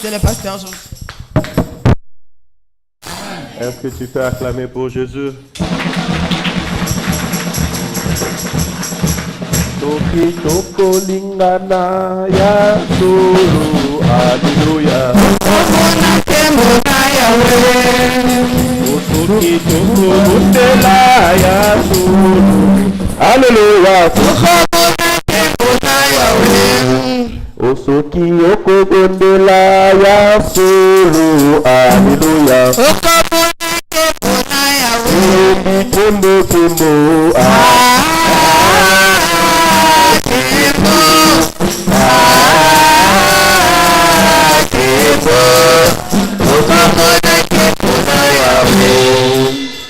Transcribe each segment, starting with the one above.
C'est le pasteur Georges. Est-ce que tu peux acclamer pour Jésus? Toki toko lingana ya sulu, alléluia. Toki toko mundela ya sulu, alléluia. Osoki yoko gondela ya sulu, alléluia. Kimbo kimbo,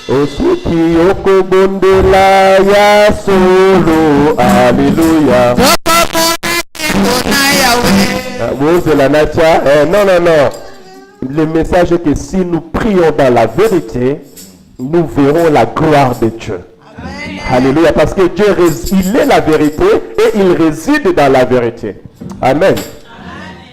Osoki yoko gondela ya sulu, alléluia. Non. Le message est que si nous prions dans la vérité, nous verrons la gloire de Dieu. Amen. Alléluia. Parce que Dieu, il est la vérité et il réside dans la vérité. Amen.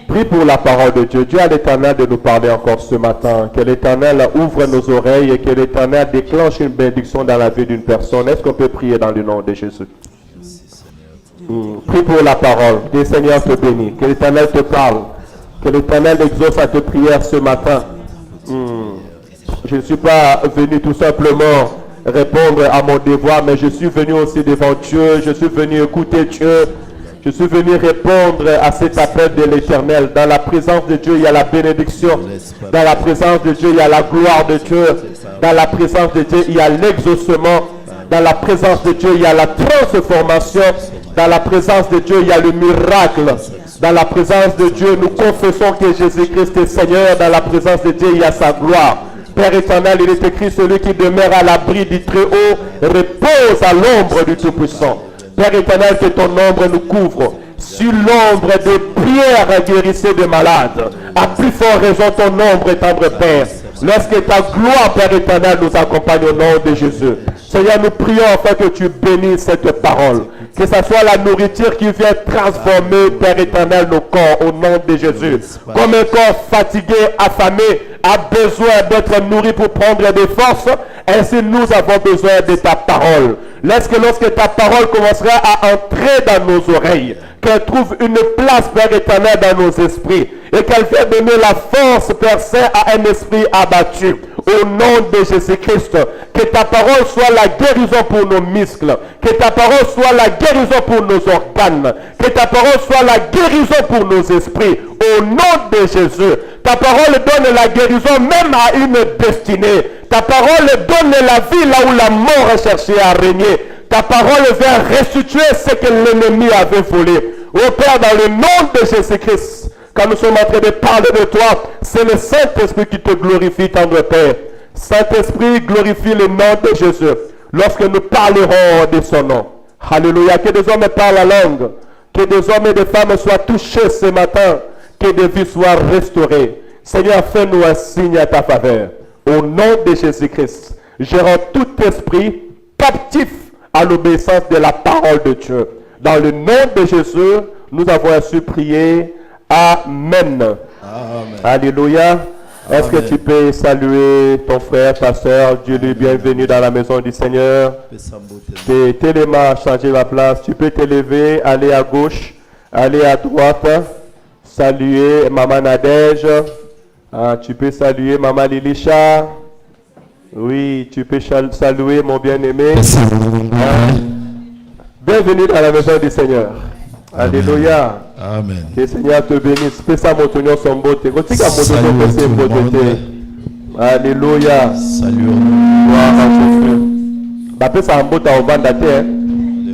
Prie pour la parole de Dieu. Dieu a l'Éternel de nous parler encore ce matin. Que l'Éternel ouvre nos oreilles et que l'Éternel déclenche une bénédiction dans la vie d'une personne. Est-ce qu'on peut prier dans le nom de Jésus? Prie pour la parole. Que le Seigneur te bénisse. Que l'Éternel te parle. Que l'Éternel exauce à tes prières ce matin. Je ne suis pas venu tout simplement répondre à mon devoir, mais je suis venu aussi devant Dieu. Je suis venu écouter Dieu. Je suis venu répondre à cet appel de l'Éternel. Dans la présence de Dieu, il y a la bénédiction. Dans la présence de Dieu, il y a la gloire de Dieu. Dans la présence de Dieu, il y a l'exaucement. Dans la présence de Dieu, il y a la transformation. Dans la présence de Dieu, il y a le miracle. Dans la présence de Dieu, nous confessons que Jésus-Christ est Seigneur. Dans la présence de Dieu, il y a sa gloire. Père éternel, il est écrit, celui qui demeure à l'abri du Très-Haut repose à l'ombre du Tout-Puissant. Père éternel, que ton ombre nous couvre. Sur l'ombre de Pierre guérissait des malades. À plus forte raison, ton ombre est tendre, Père. Lorsque ta gloire, Père éternel, nous accompagne au nom de Jésus. Seigneur, nous prions afin que tu bénisses cette parole. Que ce soit la nourriture qui vient transformer, Père éternel, nos corps au nom de Jésus. Comme un corps fatigué, affamé, a besoin d'être nourri pour prendre des forces, ainsi nous avons besoin de ta parole. Lorsque ta parole commencera à entrer dans nos oreilles, qu'elle trouve une place, Père éternel, dans nos esprits, et qu'elle vienne donner la force, Père Saint, à un esprit abattu. Au nom de Jésus-Christ, que ta parole soit la guérison pour nos muscles, que ta parole soit la guérison pour nos organes, que ta parole soit la guérison pour nos esprits. Au nom de Jésus, ta parole donne la guérison même à une destinée. Ta parole donne la vie là où la mort a cherché à régner. Ta parole vient restituer ce que l'ennemi avait volé. Ô Père, dans le nom de Jésus-Christ, quand nous sommes en train de parler de toi, c'est le Saint-Esprit qui te glorifie, tendre Père. Saint-Esprit, glorifie le nom de Jésus lorsque nous parlerons de son nom. Alléluia. Que des hommes parlent la langue. Que des hommes et des femmes soient touchés ce matin. Que des vies soient restaurées. Seigneur, fais-nous un signe à ta faveur. Au nom de Jésus-Christ, je rends tout esprit captif à l'obéissance de la parole de Dieu. Dans le nom de Jésus, nous avons ainsi prié. Amen. Amen. Alléluia. Est-ce que tu peux saluer ton frère, ta soeur? Dieu lui bienvenue dans la maison du Seigneur. Tes mains changer la place. Tu peux te lever, aller à gauche, aller à droite. Saluer Maman Nadège. Tu peux saluer Maman Lilisha. Oui, tu peux saluer mon bien-aimé. Bienvenue dans la maison du Seigneur. Amen. Alléluia. Amen. Que le Seigneur te bénisse. Fais ça, mon tonneau, son beauté. Alléluia. Salut. Gloire à Jésus. Bapé ça en beauté au bandate.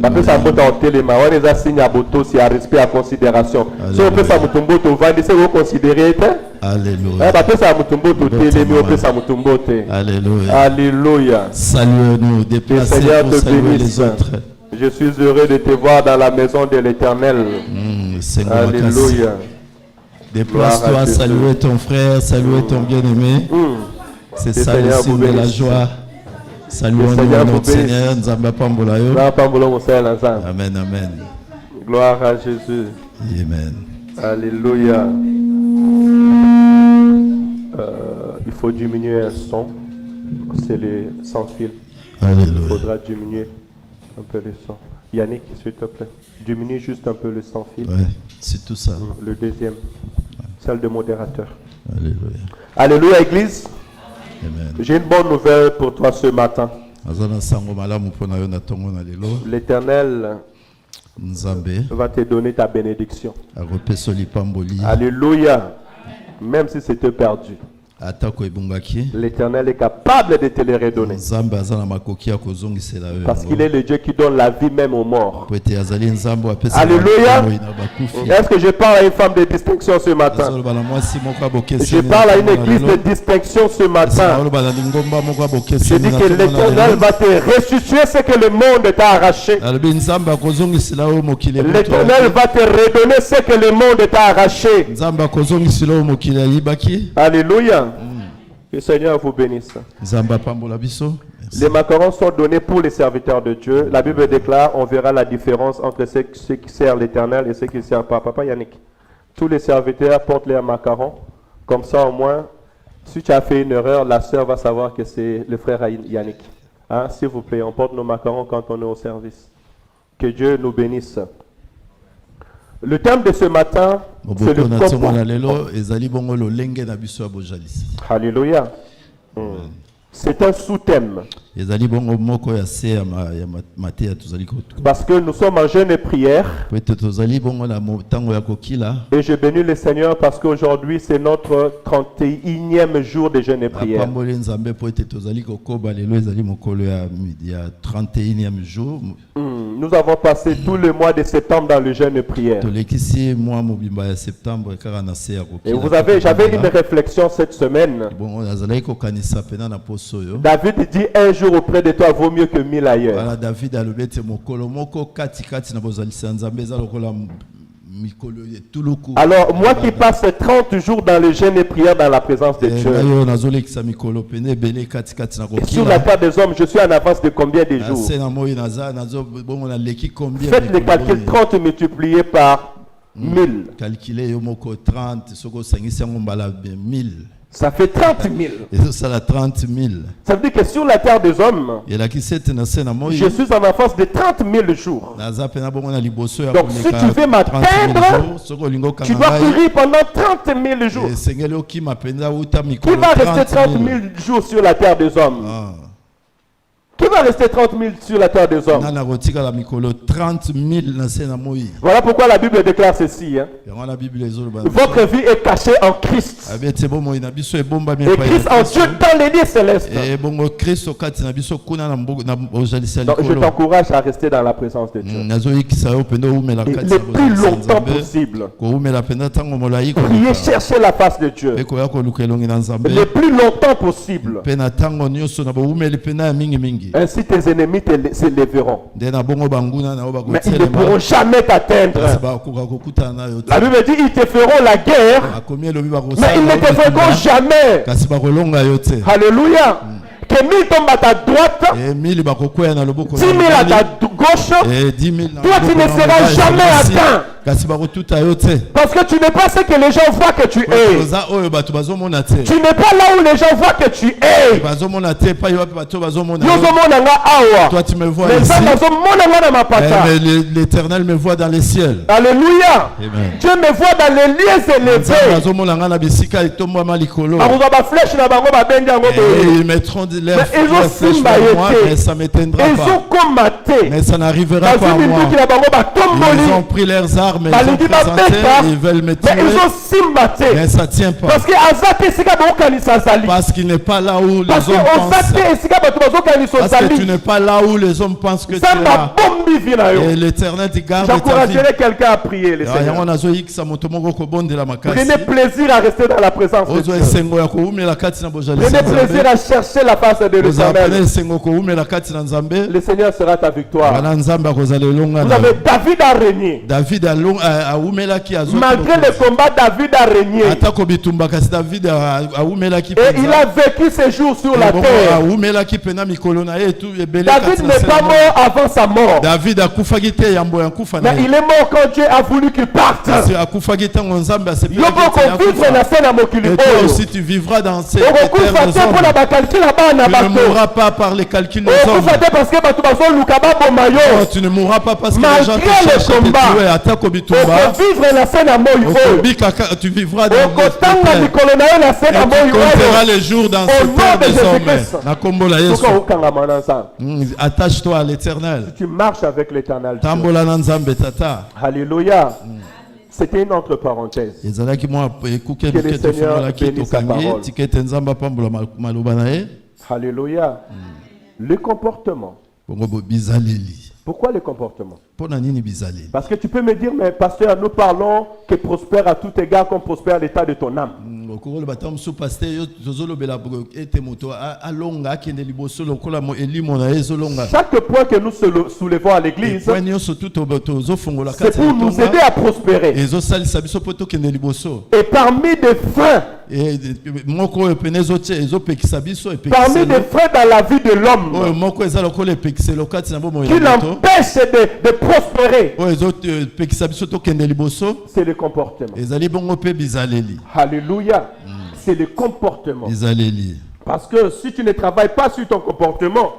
Bapé ça en beauté au téléma. On les a signé à boto, si à respect, à considération. Si on peut ça moutumbo, tu vas dire, vous considérez. Alléluia. Bapé ça moutumbo, tu télémi, on peut ça moutumbo. Alléluia. Alléluia. Saluez-nous, déplacez pour saluer les autres. Je suis heureux de te voir dans la maison de l'Éternel. Alléluia. Déplace-toi, saluer ton frère, saluer ton bien-aimé. C'est ça le signe de la joie. Saluons notre Seigneur. Amen, amen. Gloire à Jésus. Amen. Alléluia. Il faut diminuer un son. C'est les sans fil. Alléluia. Il faudra diminuer un peu le son. Yannick, s'il te plaît. Diminue juste un peu le sans fil. Ouais, c'est tout ça. Le deuxième. Celle de modérateur. Alléluia. Alléluia, Église. Amen. J'ai une bonne nouvelle pour toi ce matin. L'Éternel Nzambe va te donner ta bénédiction. akopesoli pamboli Alléluia. Même si c'était perdu, atako ebungaki l'Éternel est capable de te les redonner. Nzambe aza na makoki ya kozongisela yo Parce qu'il est le Dieu qui donne la vie même aux morts. po ete azali nzambe apesa Alléluia. na bakufi. Est-ce que je parle à une femme de distinction ce matin? Azoloba na mwasi moko abokeseni Je parle à une église de distinction ce matin. azoloba na lingomba moko Je abokeseni dis na que tongo na l'Éternel lelo. va te restituer ce que le monde t'a arraché. alobi nzambe akozongisela yo mokili L'Éternel va te redonner ce que le monde t'a arraché. nzambe akozongisela yo mokili ayibaki. Alléluia. Que le Seigneur vous bénisse. nzambe apambola biso. Merci. Les macarons sont donnés pour les serviteurs de Dieu. La Bible déclare, on verra la différence entre ceux qui servent l'Éternel et ceux qui ne servent pas. Papa Yannick, tous les serviteurs portent leurs macarons. Comme ça, au moins, si tu as fait une erreur, la sœur va savoir que c'est le frère Yannick. Hein, s'il vous plaît, on porte nos macarons quand on est au service. Que Dieu nous bénisse. Le thème de ce matin, c'est le comportement. Alléluia. C'est un sous-thème. Parce que nous sommes en jeûne et prière. Et je bénis le Seigneur parce qu'aujourd'hui c'est notre 31e jour de jeûne et prière. Nous avons passé tout le mois de septembre dans le jeûne et prière. Et j'avais une réflexion cette semaine. David dit un jour auprès de toi vaut mieux que 1000 ailleurs. Alors moi qui passe 30 jours dans le jeûne et prière dans la présence de Dieu, et sur la terre des hommes, je suis en avance de combien de jours? Faites le calcul, 30 multiplié par 1000. Ça fait 30 000. Ça veut dire que sur la terre des hommes, je suis en avance de 30 000 jours. Donc si tu veux m'atteindre, tu dois courir pendant 30 000 jours. Qui va rester 30 000 jours sur la terre des hommes? Qui va rester 30 000 sur la terre des hommes? Voilà pourquoi la Bible déclare ceci. Hein? Votre vie est cachée en Christ. Et Christ en Dieu dans les lieux célestes. Donc je t'encourage à rester dans la présence de Dieu. Le plus longtemps possible. Priez, cherchez la face de Dieu. Le plus longtemps possible. Ainsi tes ennemis s'élèveront. Mais ils ne pourront jamais t'atteindre. La Bible dit ils te feront la guerre, mais ils ne te feront jamais. Alléluia. Que 1000 tombent à ta droite, 10 000 à ta gauche, toi tu ne seras jamais atteint. Parce que tu n'es pas ce que les gens voient que tu es. Tu n'es pas là où les gens voient que tu es. Toi tu me vois ici. Mais l'Éternel me voit dans les ciels. Alléluia. Dieu me voit dans les lieux élevés. Ils mettront de l'air flèche vers moi, mais ça ne m'éteindra pas. Mais ça n'arrivera pas à moi. Ils ont pris leurs armes, ils ont présenté, ils veulent me tuer. Mais ça ne tient pas. Parce qu'il n'est pas là où les hommes pensent. Parce que tu n'es pas là où les hommes pensent que tu es là. Et l'Éternel te garde. J'encouragerais quelqu'un à prier. Prenez plaisir à rester dans la présence de Dieu. Prenez plaisir à chercher la face de l'Éternel. Le Seigneur sera ta victoire. Vous avez David a régné. Malgré le combat, David a régné. Et il a vécu ses jours sur la terre. David n'est pas mort avant sa mort. David a kufagite yambo yankufa na. Mais il est mort quand Dieu a voulu qu'il parte. C'est a kufagite ngonzambe asepeli. Yobo ko vivre na scène à mokili. Et toi aussi tu vivras dans ces terres. Tu ne mourras pas par les calculs des hommes. Non, tu ne mourras pas parce que les gens te cherchent à te tuer. Attaque au bitumba. Tu vivras dans les terres. Et tu compteras les jours dans ces terres désormais. Attache-toi à l'éternel. Si tu marches avec l'éternel. Alléluia. C'était une autre parenthèse. Que le Seigneur bénisse sa parole. Alléluia. Le comportement. Pourquoi le comportement? Parce que tu peux me dire, mais pasteur, nous parlons que prospère à tout égard comme prospère l'état de ton âme. Chaque point que nous soulevons à l'église, c'est pour nous aider à prospérer. Et parmi des freins, parmi des freins dans la vie de l'homme qui l'empêche de prospérer, c'est le comportement. Alléluia. C'est le comportement. Parce que si tu ne travailles pas sur ton comportement,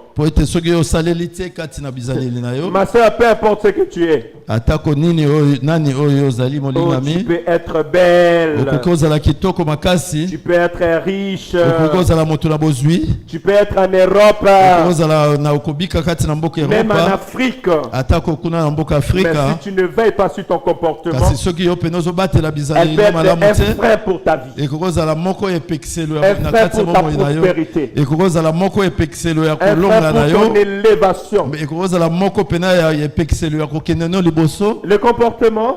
ma soeur, peu importe ce que tu es, tu peux être belle, tu peux être riche, tu peux être en Europe, même en Afrique. Mais si tu ne veilles pas sur ton comportement, elle peut être un frein pour ta vie, un frein pour ta prospérité, un frein pour ton élévation. Le comportement,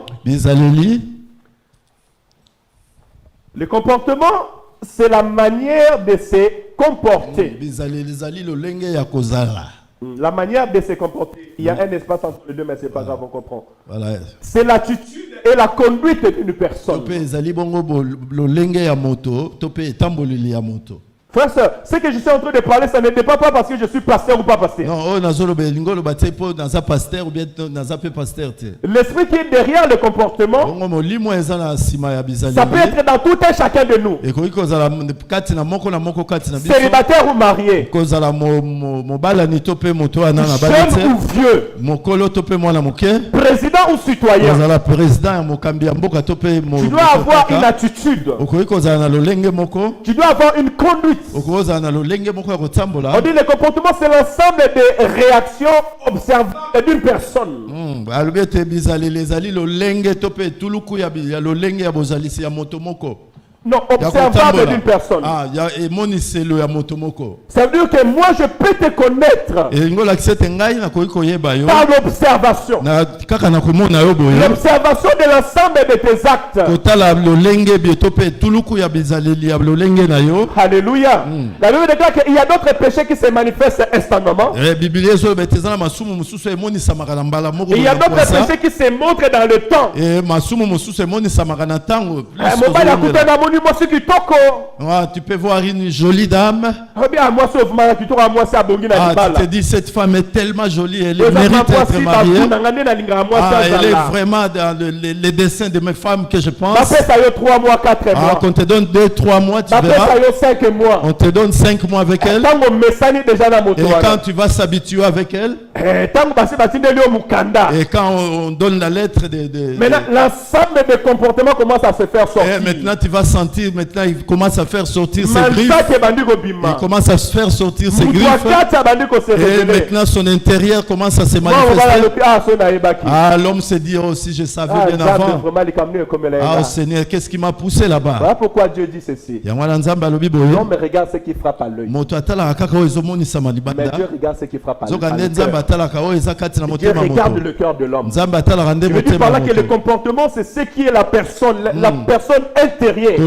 c'est la manière de se comporter. La manière de se comporter. Il y a un espace entre les deux, mais c'est pas grave, on comprend. C'est l'attitude et la conduite d'une personne. Frère, ce que je suis en train de parler, ça n'était pas parce que je suis pasteur ou pas pasteur. Non, l'esprit qui est derrière le comportement, ça peut être dans tout un chacun de nous. Célibataire ou marié, jeune ou vieux, président ou citoyen, tu dois avoir une attitude, tu dois avoir une conduite. On dit le comportement, c'est l'ensemble des réactions observables d'une personne. Non, observable d'une personne. Ça veut dire que moi je peux te connaître par l'observation. L'observation de l'ensemble de tes actes. Alléluia. La Bible déclare qu'il y a d'autres péchés qui se manifestent instantanément. Il y a d'autres péchés qui se montrent dans le temps. Tu peux voir une jolie dame. Tu te dis, cette femme est tellement jolie, elle mérite d'être mariée. Elle est vraiment dans les dessins de mes femmes que je pense. Qu'on te donne 2-3 mois, tu verras. On te donne 5 mois avec elle. Et quand tu vas s'habituer avec elle, et quand on donne la lettre maintenant, l'ensemble des comportements commence à se faire sortir. Maintenant, tu vas sentir, maintenant, il commence à faire sortir ses griffes. Il commence à faire sortir ses griffes. Et maintenant, son intérieur commence à se manifester. Ah, l'homme se dit aussi, je savais bien avant. Ah, Seigneur, qu'est-ce qui m'a poussé là-bas? Voilà pourquoi Dieu dit ceci. L'homme regarde ce qui frappe à l'œil. Mais Dieu regarde ce qui frappe à l'œil. Dieu regarde le cœur de l'homme. Je veux dire par là que le comportement, c'est ce qui est la personne intérieure.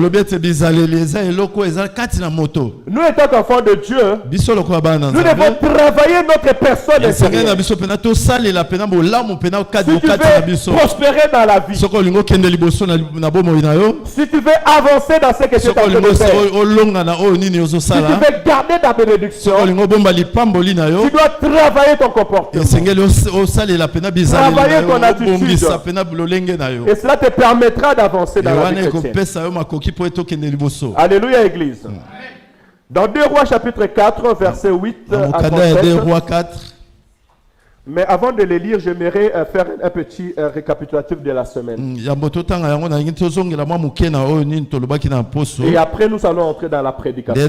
Nous étant enfants de Dieu, nous devons travailler notre personne intérieure. Si tu veux prospérer dans la vie, si tu veux avancer dans ce que tu es en train de faire, si tu veux garder ta bénédiction, tu dois travailler ton comportement, travailler ton attitude, et cela te permettra d'avancer dans la vie chrétienne. Alléluia, Église. Dans 2 Rois chapitre 4, verset 8 à 37. Mais avant de les lire, j'aimerais faire un petit récapitulatif de la semaine. Et après, nous allons entrer dans la prédication.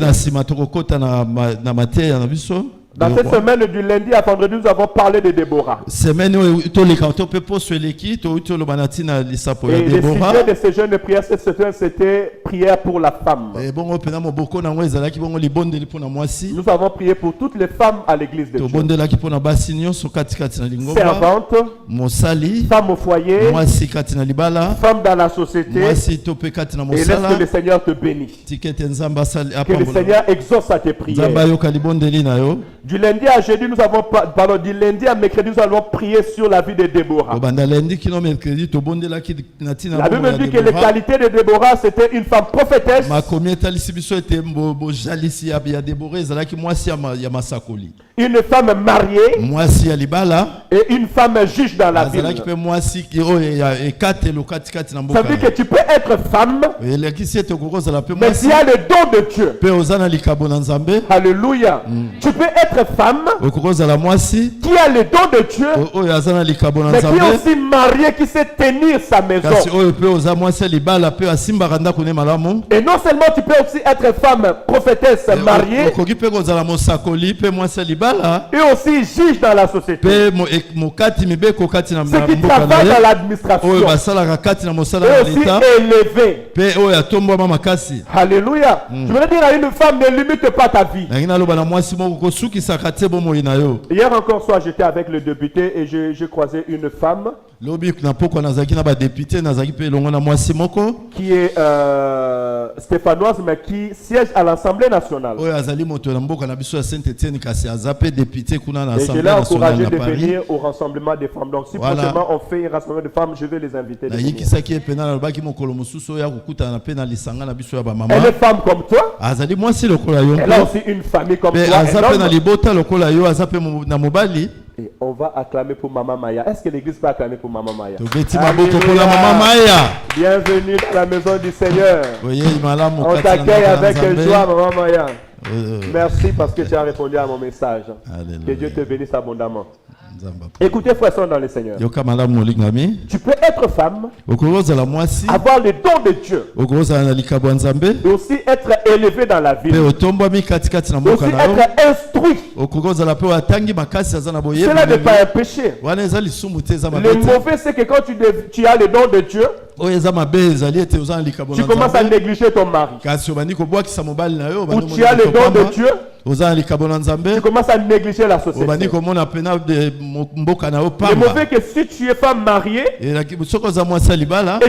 Dans cette semaine du lundi à vendredi, nous avons parlé de Déborah. Et le sujet de ces jeunes de prière cette semaine, c'était prière pour la femme. Nous avons prié pour toutes les femmes à l'église de Dieu. Servantes, femmes au foyer, femmes dans la société. Et laisse que le Seigneur te bénisse. Que le Seigneur exauce à tes prières. Du lundi à jeudi, nous avons du lundi à mercredi, nous allons prier sur la vie de Déborah. La Bible dit que les qualités de Déborah, c'était une femme prophétesse. Une femme mariée. Et une femme juge dans la ville. Ça veut dire que tu peux être femme, mais tu as le don de Dieu. Alléluia. Tu peux être femme qui a le don de Dieu, mais qui est aussi mariée, qui sait tenir sa maison. Et non seulement tu peux aussi être femme prophétesse mariée, et aussi juge dans la société. Ceux qui travaillent dans l'administration, et aussi élevé. Alléluia. Je voulais dire à une femme, ne limite pas ta vie. Hier encore soir, j'étais avec le député et j'ai croisé une femme qui est stéphanoise mais qui siège à l'Assemblée nationale. Et je l'ai encouragé de venir au rassemblement des femmes. Donc si prochainement on fait un rassemblement de femmes, je vais les inviter. Elle est femme comme toi. Elle a aussi une famille comme toi. Et on va acclamer pour Maman Maya. Est-ce que l'église peut acclamer pour Maman Maya? Bienvenue dans la maison du Seigneur. On t'accueille avec joie, Maman Maya. Merci parce que tu as répondu à mon message. Que Dieu te bénisse abondamment. Écoutez, frères et sœurs dans le Seigneur. Tu peux être femme, avoir le don de Dieu, et aussi être élevé dans la vie, et aussi être instruit. Cela n'est pas un péché. Le mauvais, c'est que quand tu as le don de Dieu, tu commences à négliger ton mari. Ou tu as le don de Dieu, tu commences à négliger la société. Le mauvais, que si tu es femme mariée et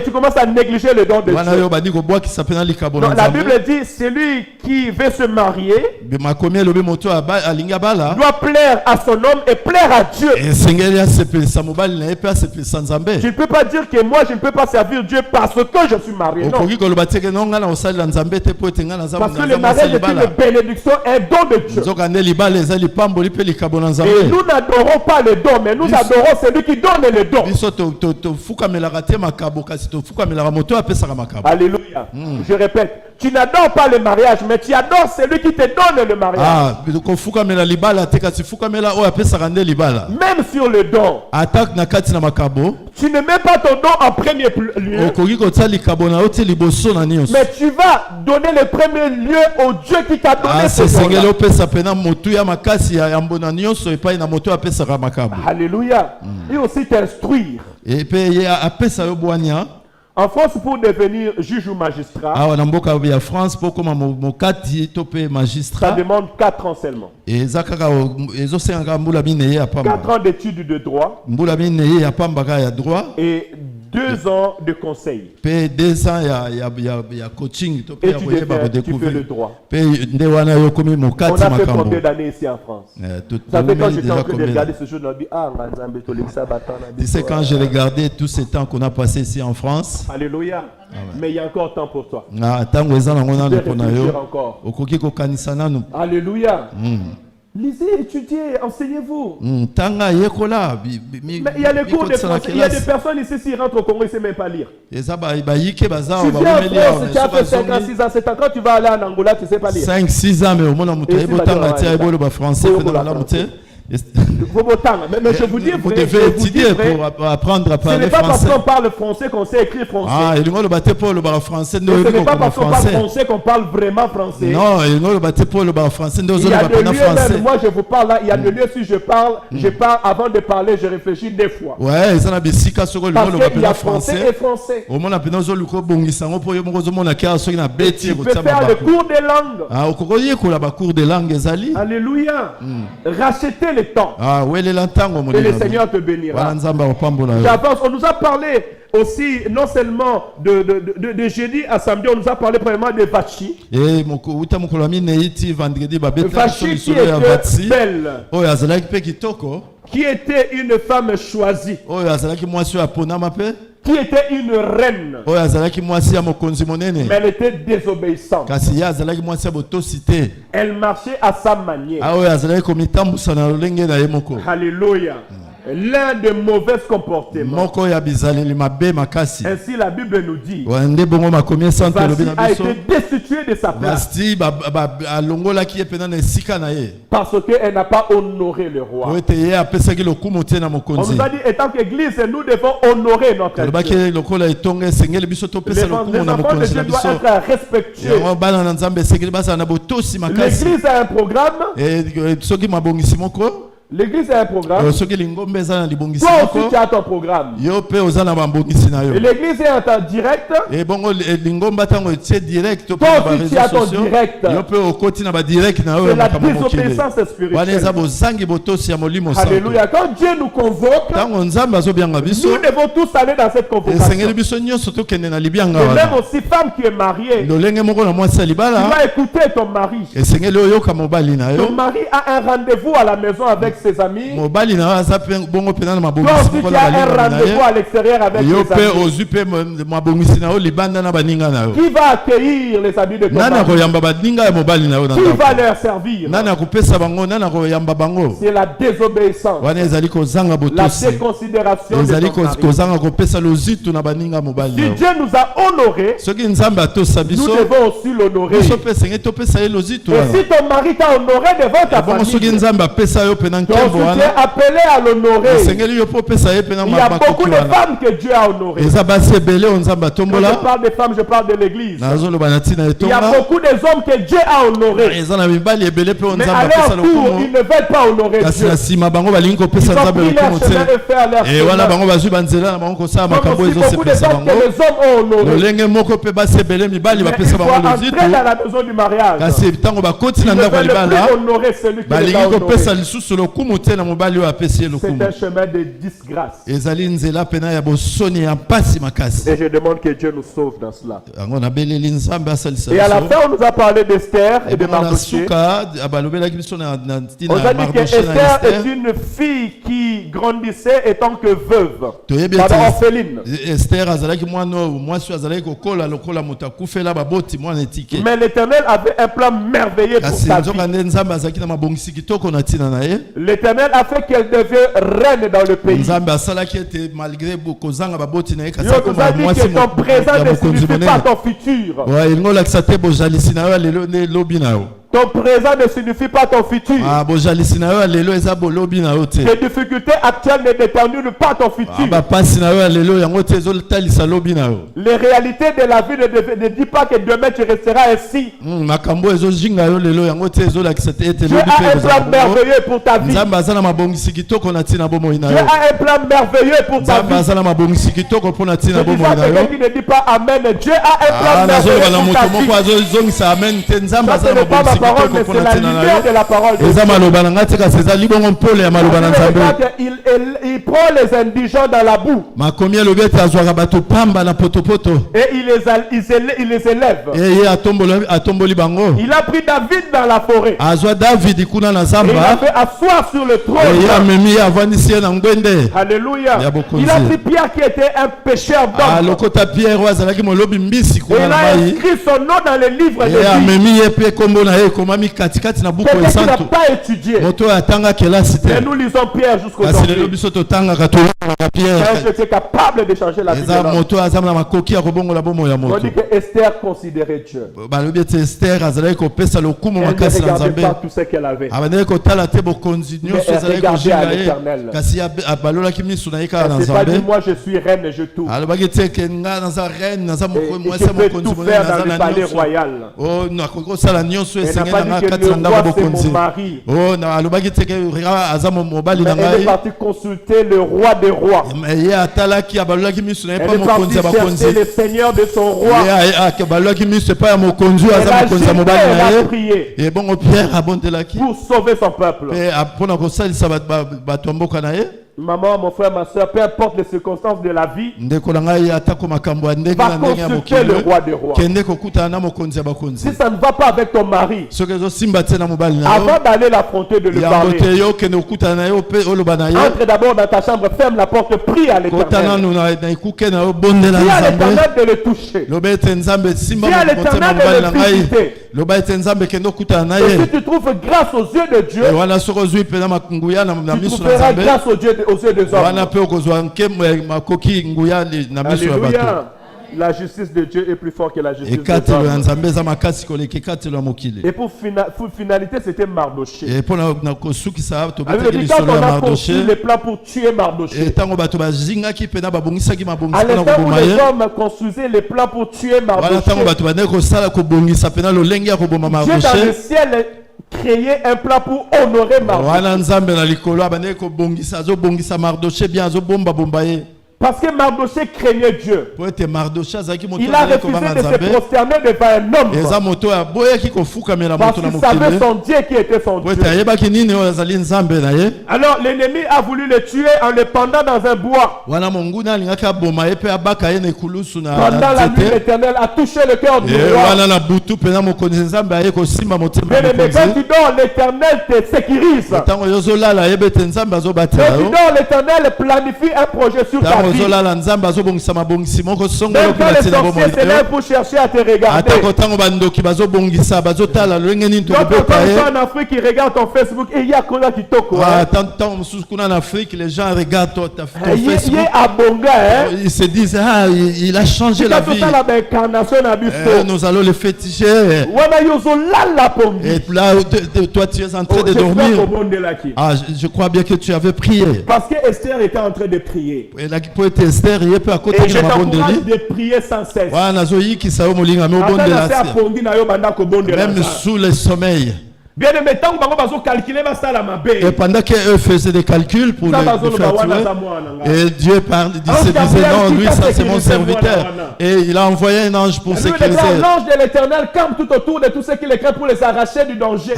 tu commences à négliger le don de Dieu. Donc, la Bible dit celui qui veut se marier doit plaire à son homme et plaire à Dieu. Tu ne peux pas dire que moi je ne peux pas servir Dieu parce que je suis marié. Non. Parce que le mariage est une bénédiction, un don de Dieu. Et nous n'adorons pas le don, mais nous adorons celui qui donne le don. Alléluia. Je répète, tu n'adores pas le mariage, mais tu adores celui qui te donne le mariage. Même sur le don, tu ne mets pas ton don en premier lieu, mais tu vas donner le premier lieu au Dieu qui t'a donné ce don. Alléluia. Et aussi t'instruire. En France, pour devenir juge ou magistrat, ça demande 4 ans seulement. 4 ans d'études de droit et 2 ans de conseil. Pe 2 ans il y a coaching to pe Et tu fais le droit. Pe nde wana yo komi mokati makambo. On a fait makambo. combien d'années ici en France? Ça fait quand j'étais en train de regarder ce jour, on a dit ah nzambe to lekisa batana. C'est quand j'ai regardé tous ces temps qu'on a passé ici en France. Alléluia. Mais il y a encore temps pour toi. Ah tango ezana ngona Tu peux mpona réfléchir yo. encore. Okoki ko kanisa nanu. Alléluia. Lisez, étudiez, enseignez-vous. Tanga yekola. Mais il y a les cours de français. Il y a des personnes ici, s'ils rentrent au Congo, ils ne savent même pas lire. Tu viens en France, tu as fait 5 ans, 6 ans, 7 ans. Quand tu vas aller en Angola, tu ne sais pas lire. 5, 6 ans, mais au moins, tu as français. Mais je vous dis, vous devez étudier pour apprendre à parler français. Ce n'est pas parce qu'on parle français qu'on sait écrire français. Ah, il ne pas français. Ce n'est pas parce qu'on parle français qu'on parle vraiment français. Non, il ne pas français. Il y a des lieux, moi je vous parle là, il y a des lieux, si je parle avant de parler, je réfléchis 2 fois. Ouais, ils ont des parce qu'il y a français et français. Au moins, tu peux faire le cours des langues. Ah, au cours des langues. Alléluia. Rachetez le temps. Ah, et le Seigneur te bénira. J'avance. On nous a parlé aussi, non seulement de jeudi à samedi, on nous a parlé premièrement de Vachi. Vachi qui était belle, qui était une femme choisie, qui était une reine, mais elle était désobéissante. Elle marchait à sa manière. Alléluia. L'un des mauvais comportements. Ainsi la Bible nous dit, Vachi a été destituée de sa place parce qu'elle n'a pas honoré le roi. On nous a dit, étant qu'Église, nous devons honorer notre Dieu. Les enfants de Dieu doivent être respectueux. L'Église a un programme. L'église a un programme. Toi aussi tu as ton programme. Et l'église est en temps direct. Toi aussi tu as ton direct. C'est la désobéissance spirituelle. Alléluia. Quand Dieu nous convoque, nous devons tous aller dans cette convocation. Et même aussi femme qui est mariée, tu dois écouter ton mari. Ton mari a un rendez-vous à la maison avec ses amis. Toi aussi tu as un rendez-vous à l'extérieur avec tes amis. Qui va accueillir les amis de ton mari? Qui va leur servir? C'est la désobéissance, la déconsidération de ton mari. Si Dieu nous a honorés, nous devons aussi l'honorer. Et si ton mari t'a honoré devant ta famille, donc tu es appelé à l'honorer. Il y a beaucoup de femmes que Dieu a honorées. Quand je parle des femmes, je parle de l'église. Il y a beaucoup de hommes que Dieu a honorés. Mais à leur tour, ils ne veulent pas honorer Dieu. Ils ont pris leur chemin et faire leur chemin. Comme aussi beaucoup de femmes que les hommes ont honorés. Mais il faut entrer dans la maison du mariage. Ils ne veulent plus honorer celui qui les a honorés. C'est un chemin de disgrâce. Et je demande que Dieu nous sauve dans cela. Et à la fin, on nous a parlé d'Esther et de Mardochée. On a dit que Esther est une fille qui grandissait étant que veuve, orpheline. Mais l'Éternel avait un plan merveilleux pour sa vie. L'Éternel a fait qu'elle devienne reine dans le pays. Il nous a dit que ton présent ne signifie pas ton futur. Ton présent ne signifie pas ton futur. Tes difficultés actuelles ne déterminent pas ton futur. Les réalités de la vie ne disent pas que demain tu resteras ainsi. Dieu a un plan merveilleux pour ta vie. Dieu a un plan merveilleux pour ta vie. Je dis ça à quelqu'un qui ne dit pas Amen. Dieu a un plan merveilleux pour ta vie. Ça, ce n'est pas ma parole, mais c'est la lumière de la parole de Dieu. Il prend les indigents dans la boue. Et il les élève. Il a pris David dans la forêt. Et il a fait asseoir sur le trône. Alléluia. Il a pris Pierre qui était un pécheur d'homme. Et il a écrit son nom dans le livre de vie. Quelqu'un qui n'a pas étudié. Mais nous lisons Pierre jusqu'aujourd'hui. J'étais capable de changer la vie de l'homme. On dit que Esther considérait Dieu. Elle ne regardait pas tout ce qu'elle avait. Mais elle regardait à l'Éternel. Elle ne s'est pas dit, moi je suis reine et je tout. Et je peux tout faire dans le palais royal. Elle n'a pas dit que le roi c'est mon mari. Mais elle est partie consulter le roi des rois. Elle est partie chercher le Seigneur de son roi. Elle a prié pour sauver son peuple. Maman, mon frère, ma soeur, peu importe les circonstances de la vie, va consulter le roi des rois. Si ça ne va pas avec ton mari, avant d'aller l'affronter, de lui parler, entre d'abord dans ta chambre, ferme la porte, prie à l'Éternel. Dis à l'Éternel de le toucher. Dis à l'Éternel de le visiter. Et si tu trouves grâce aux yeux de Dieu, tu trouveras grâce aux yeux des hommes. Alléluia. La justice de Dieu est plus forte que la justice des hommes. Et pour finalité, c'était Mardoché. Quand on a conçu les plans pour tuer Mardoché, à l'instant où les hommes construisaient les plans pour tuer Mardoché, Dieu dans le ciel créer un plan pour honorer Mardoché. Parce que Mardoché craignait Dieu. Il a refusé de se prosterner devant un homme. Parce qu'il savait son Dieu qui était son Dieu. Alors l'ennemi a voulu le tuer en le pendant dans un bois. Pendant la nuit, l'Éternel a touché le cœur du roi. Mais quand tu dors, l'Éternel te sécurise. Mais tu dors, l'Éternel planifie un projet sur ta vie. Même quand les sorciers s'élèvent pour chercher à te regarder. Quand en Afrique, ils regardent ton Facebook et il y a quoi qui toque. En Afrique, les gens regardent ton Facebook. Ils se disent, il a changé la vie. Nous allons le féticher. Et là, toi, tu es en train de dormir. Je crois bien que tu avais prié. Parce que Esther était en train de prier. Et je t'encourage de prier sans cesse. Même sous le sommeil. Et pendant qu'eux faisaient des calculs pour le faire tuer, et Dieu se disait non, lui ça c'est mon serviteur. Et il a envoyé un ange pour sécuriser. L'ange de l'Éternel campe tout autour de tous ceux qui les craignent pour les arracher du danger.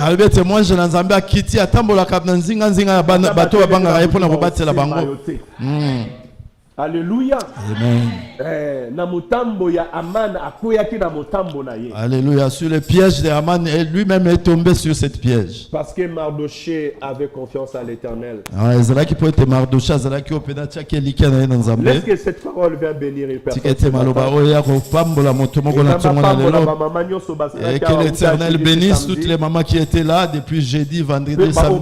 Alléluia. Alléluia. Sur le piège de Haman, lui-même est tombé sur cette piège. Parce que Mardoché avait confiance à l'Éternel. Laisse que cette parole vienne bénir une personne. Et que l'Éternel bénisse toutes les mamans qui étaient là depuis jeudi, vendredi, samedi.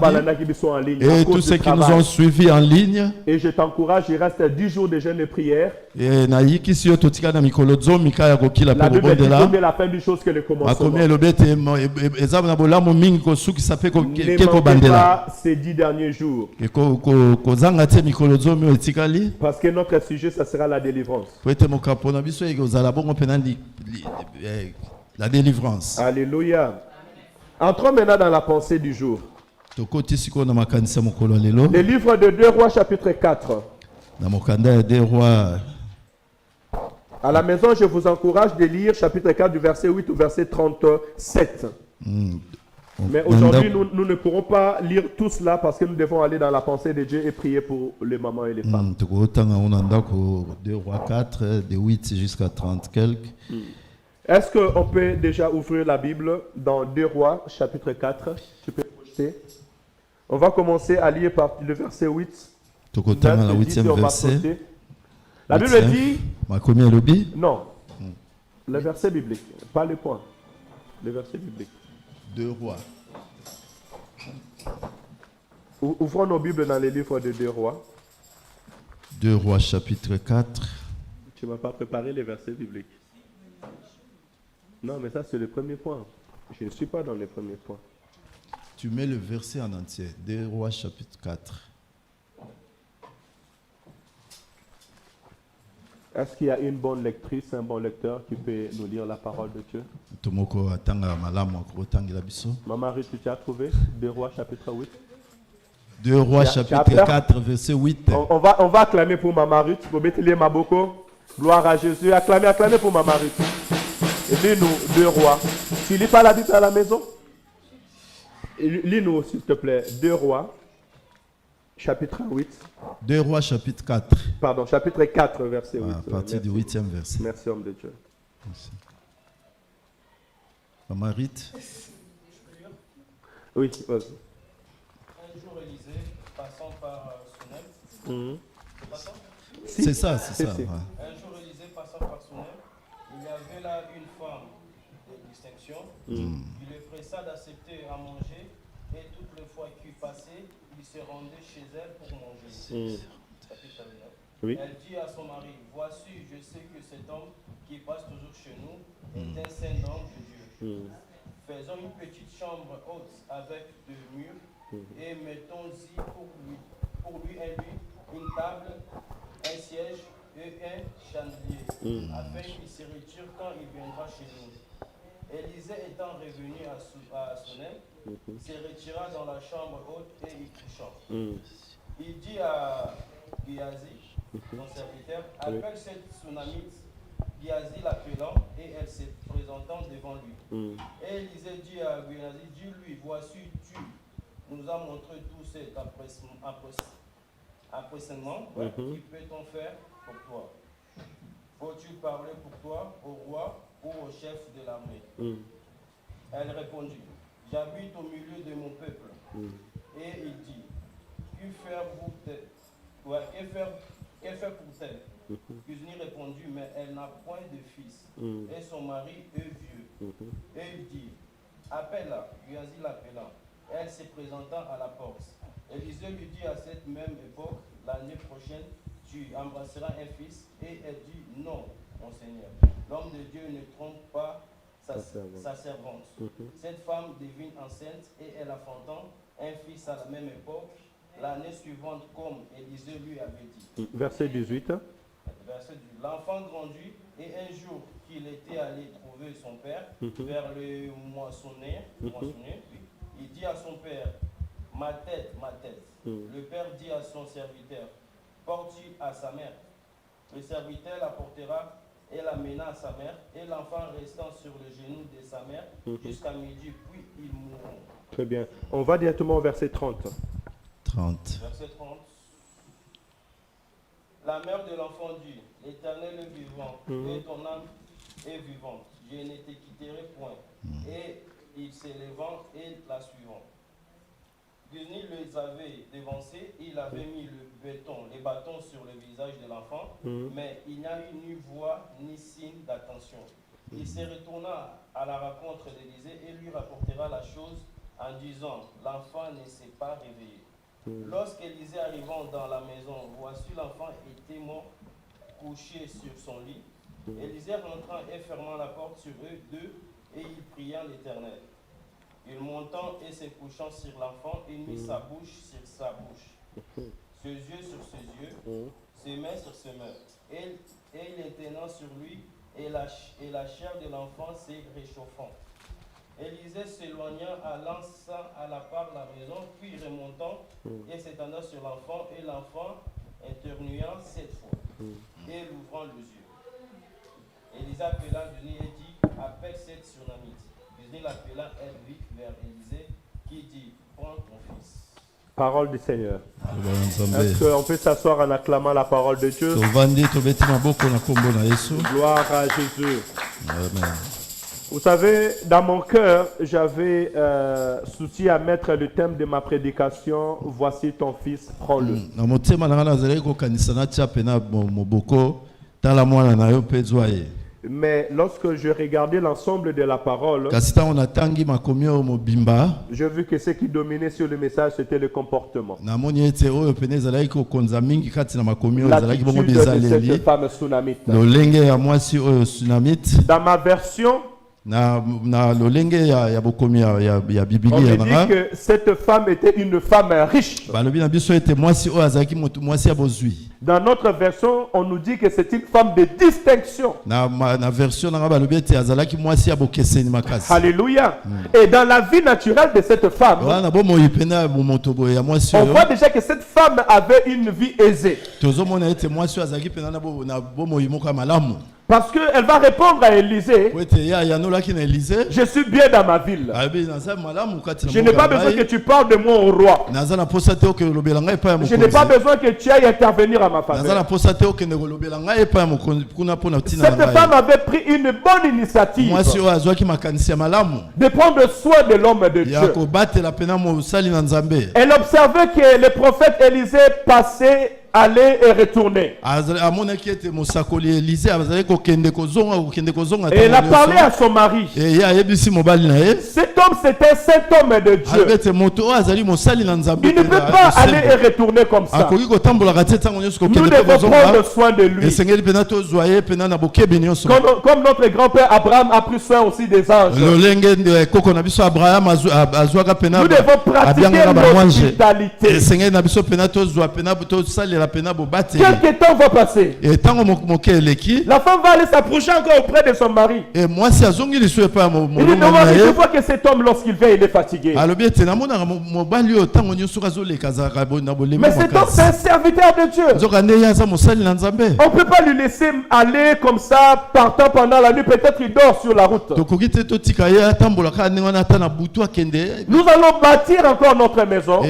Et tous ceux qui nous ont suivis en ligne. Et je t'encourage, il reste 10 jours de jeûne et prière. La Bible dit la fin du chose que le commencement. Ne manquez pas ces 10 derniers jours. Parce que notre sujet, ça sera la délivrance. La délivrance. Alléluia. Entrons maintenant dans la pensée du jour. Le livre de 2 Rois chapitre 4. À la maison, je vous encourage de lire chapitre 4 du verset 8 au verset 37. Mais aujourd'hui, nous ne pourrons pas lire tout cela parce que nous devons aller dans la pensée de Dieu et prier pour les mamans et les femmes. 2 Rois 4, de 8 jusqu'à 30 quelques. Est-ce qu'on peut déjà ouvrir la Bible dans 2 Rois, chapitre 4? Tu peux projeter. On va commencer à lire par le verset 8. La 8e verset. La Bible dit... Non. Le verset biblique, pas le point. Le verset biblique. 2 Rois. Ouvrons nos Bibles dans les livres de 2 Rois. 2 Rois chapitre 4. Tu ne m'as pas préparé les versets bibliques. Non, mais ça c'est le premier point. Je ne suis pas dans le premier point. Tu mets le verset en entier. 2 Rois chapitre 4. Est-ce qu'il y a une bonne lectrice, un bon lecteur qui peut nous lire la parole de Dieu? Maman Ruth, tu as trouvé 2 Rois chapitre 8? 2 Rois chapitre 4, verset 8. On va acclamer pour Maman Ruth. Maboko. Gloire à Jésus. Acclamer pour Maman Ruth. Et lis-nous 2 Rois. Tu lis pas la Bible à la maison? Lis-nous, s'il te plaît, 2 Rois. Chapitre 8. 2 Rois, chapitre 4. Pardon, chapitre 4, verset 8. À partir du 8e verset. Merci, homme de Dieu. Merci. Maman Ruth. Oui, vas-y. Un jour, Élisée, passant par Sunem. C'est ça. Un jour, Élisée, passant par Sunem, il y avait là une femme de distinction. Il le pressa d'accepter à manger, et toutes les fois qu'il passait, il se rendait chez elle pour manger. Oui. Elle dit à son mari, voici, je sais que cet homme qui passe toujours chez nous est un saint homme de Dieu. Faisons une petite chambre haute avec 2 murs et mettons-y pour lui et lui une table, un siège et un chandelier, afin qu'il se retire quand il viendra chez nous. Élisée étant revenu à Sunem, se retira dans la chambre haute et y coucha. Il dit à Géhazi, son serviteur, appelle cette Sunamite. Géhazi l'appelant et elle se présentant devant lui. Et Élisée dit à Géhazi, dis-lui, voici, tu nous as montré tout cet empressement. Qui peut-on faire pour toi? Faut-il parler pour toi au roi ou au chef de l'armée? Elle répondit, j'habite au milieu de mon peuple. Et il dit, que faire pour tel? Cuisini répondit, mais elle n'a point de fils, et son mari est vieux. Et il dit, appelle-la. Géhazi l'appelant. Elle se présentant à la porte. Élisée lui dit à cette même époque, l'année prochaine, tu embrasseras un fils. Et elle dit, non, mon Seigneur. L'homme de Dieu ne trompe pas sa servante. Cette femme devient enceinte et elle enfantant un fils à la même époque, l'année suivante, comme Élisée lui avait dit. Verset 18. Verset 18. L'enfant grandit et un jour qu'il était allé trouver son père vers le moissonnier, il dit à son père, ma tête, ma tête. Le père dit à son serviteur, porte-tu à sa mère. Le serviteur la portera et l'amena à sa mère, et l'enfant restant sur le genou de sa mère jusqu'à midi, puis ils mourront. Très bien. On va directement au verset 30. 30. Verset 30. La mère de l'enfant dit, l'Éternel est vivant, et ton âme est vivante. Je ne te quitterai point. Et il s'élevant et la suivant. Denis les avait dévancés, il avait mis les bâtons sur le visage de l'enfant, mais il n'y a eu ni voix ni signe d'attention. Il se retourna à la rencontre d'Élisée et lui rapportera la chose en disant, l'enfant ne s'est pas réveillé. Lorsqu'Élisée arrivant dans la maison, voici l'enfant était mort, couché sur son lit. Élisée rentrant et fermant la porte sur eux deux, et il pria l'Éternel. Il montant et se couchant sur l'enfant, il mit sa bouche sur sa bouche, ses yeux sur ses yeux, ses mains sur ses mains. Et il éteignant sur lui, et la chair de l'enfant se réchauffant. Élisée s'éloigna, allant à la part de la maison, puis remontant et s'étendant sur l'enfant, et l'enfant éternuant 7 fois, et l'ouvrant les yeux. Élisée appela Denis et dit, appelle cette Sunamite. Gusnil appela Edwige vers Élisée qui dit, prends ton fils. Parole du Seigneur. Est-ce qu'on peut s'asseoir en acclamant la parole de Dieu? Gloire à Jésus. Amen. Vous savez, dans mon cœur, j'avais souci à mettre le thème de ma prédication. Voici ton fils, prends-le. Mais lorsque je regardais l'ensemble de la parole, j'ai vu que ce qui dominait sur le message, c'était le comportement. L'attitude de cette femme sunamite. Dans ma version, on me dit que cette femme était une femme riche. Dans notre version, on nous dit que c'est une femme de distinction. Alléluia. Et dans la vie naturelle de cette femme, on voit déjà que cette femme avait une vie aisée. Parce qu'elle va répondre à Élisée, je suis bien dans ma ville. Je n'ai pas besoin que tu parles de moi au roi. Je n'ai pas besoin que tu ailles intervenir à ma faveur. Cette femme avait pris une bonne initiative de prendre soin de l'homme de Dieu. Elle observait que le prophète Élisée passait, aller et retourner. Et elle a parlé à son mari. Cet homme, c'était cet homme de Dieu. Il ne peut pas aller et retourner comme ça. Nous devons prendre soin de lui. Comme notre grand-père Abraham a pris soin aussi des anges. Nous devons pratiquer l'hospitalité. Quelque temps va passer. La femme va aller s'approcher encore auprès de son mari. Il dit non, je vois que cet homme, lorsqu'il vient, il est fatigué. Mais cet homme, c'est un serviteur de Dieu. On ne peut pas lui laisser aller comme ça, partant pendant la nuit. Peut-être il dort sur la route. Nous allons bâtir encore notre maison.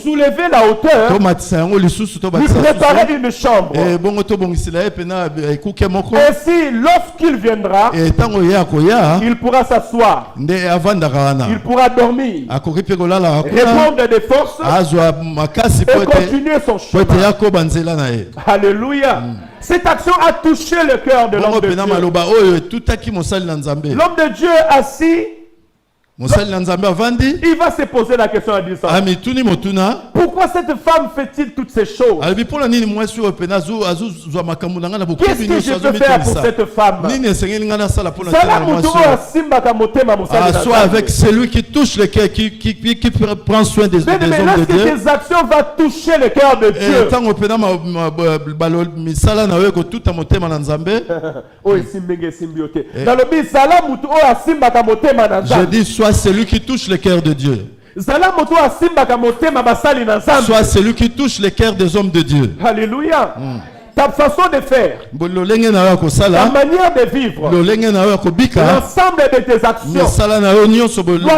Soulever la hauteur, lui préparer une chambre. Et si lorsqu'il viendra, il pourra s'asseoir, il pourra dormir, répondre des forces et continuer son chemin. Alléluia. Cette action a touché le cœur de l'homme de Dieu. L'homme de Dieu assis, il va se poser la question en disant, pourquoi cette femme fait-il toutes ces choses? Qu'est-ce que je peux faire pour cette femme? Soit avec celui qui touche le cœur, qui prend soin des hommes de Dieu. Tes actions vont toucher le cœur de Dieu. Je dis soit celui qui touche le cœur de Dieu. Soit celui qui touche le cœur des hommes de Dieu. Alléluia. Ta façon de faire, ta manière de vivre, l'ensemble de tes actions doit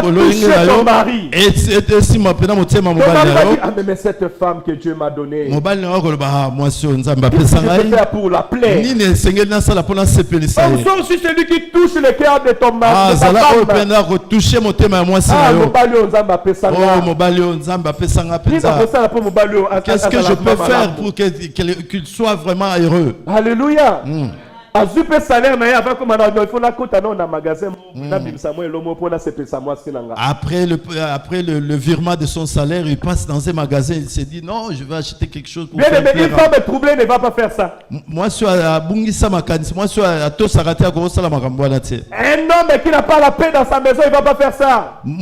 toucher ton mari. Mais cette femme que Dieu m'a donnée, qu'est-ce que je peux faire pour la plaire? Aussi celui qui touche le cœur de ton mari, qu'est-ce que je peux faire pour qu'il soit vraiment heureux? Alléluia. Après le virement de son salaire, il passe dans un magasin, il se dit non, je vais acheter quelque chose pour faire plaisir. Mais une femme troublée ne va pas faire ça. Un homme qui n'a pas la paix dans sa maison, il ne va pas faire ça. Un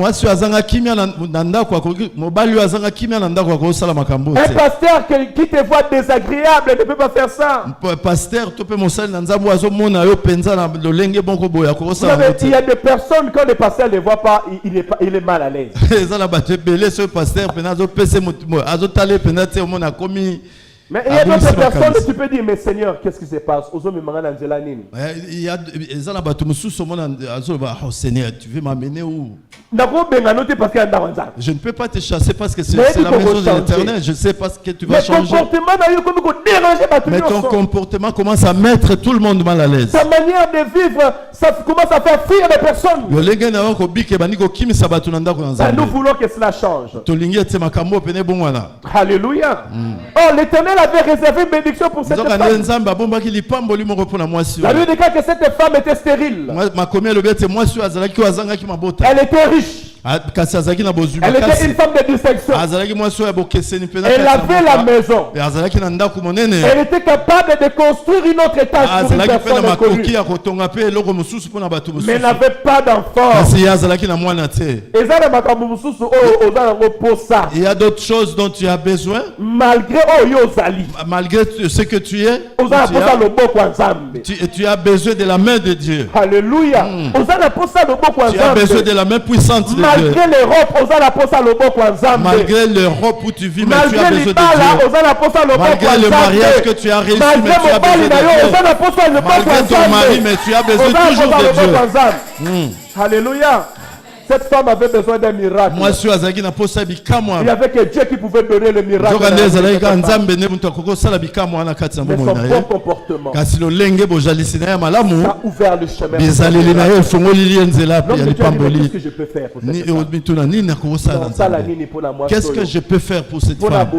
pasteur qui te voit désagréable ne peut pas faire ça. Pasteur, il y a des personnes, quand le pasteur ne les voit pas, il est mal à l'aise. Mais il y a d'autres personnes, tu peux dire, mais Seigneur, qu'est-ce qui se passe? Il y a Seigneur, tu veux m'amener où? Je ne peux pas te chasser parce que c'est la maison de l'Éternel. Je ne sais pas ce que tu vas changer. Mais ton comportement commence à mettre tout le monde mal à l'aise. Ta manière de vivre, ça commence à faire fuir les personnes. Nous voulons que cela change. Alléluia. Oh, l'Éternel avait réservé une bénédiction pour cette femme. La Bible déclare que cette femme était stérile. Elle était riche. Elle était une femme de distinction. Elle avait la maison. Elle était capable de construire une autre étage pour une personne inconnue. Mais elle n'avait pas d'enfant. Il y a d'autres choses dont tu as besoin. Malgré ce que tu es, tu as besoin de la main de Dieu. Alléluia. Tu as besoin de la main puissante de Dieu. Malgré l'Europe, malgré l'Europe où tu vis, mais tu as besoin de Dieu. Malgré le mariage que tu as réussi, mais tu as besoin de Dieu. Malgré ton mari, mais tu as besoin toujours de Dieu. Alléluia. Cette femme avait besoin d'un miracle. Il n'y avait que Dieu qui pouvait donner le miracle. Mais son bon comportement, ça a ouvert le chemin. Qu'est-ce que je peux faire pour cette femme? Qu'est-ce que je peux faire pour cette femme?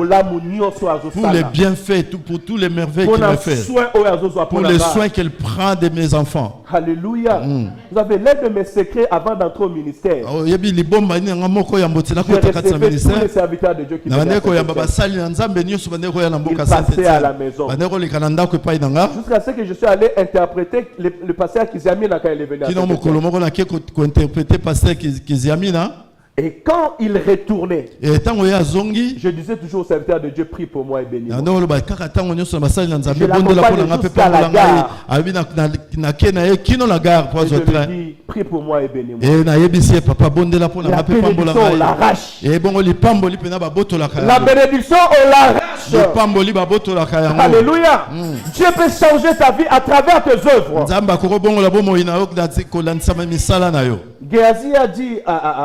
Pour les bienfaits, pour tous les merveilles qu'elle me fait, pour les soins qu'elle prend de mes enfants. Alléluia. Vous avez l'aide de mes secrets avant d'entrer au ministère. J'ai recevé tous les serviteurs de Dieu qui venaient à la maison. Jusqu'à ce que je suis allé interpréter le pasteur Kiziamina quand il est venu à et quand il retournait, je disais toujours au serviteur de Dieu, prie pour moi et bénis moi. Je l'accompagnais jusqu'à la gare. Et je lui dis, prie pour moi et bénis moi. La bénédiction, on l'arrache. La bénédiction, on l'arrache. Alléluia. Dieu peut changer ta vie à travers tes œuvres. Géasi a dit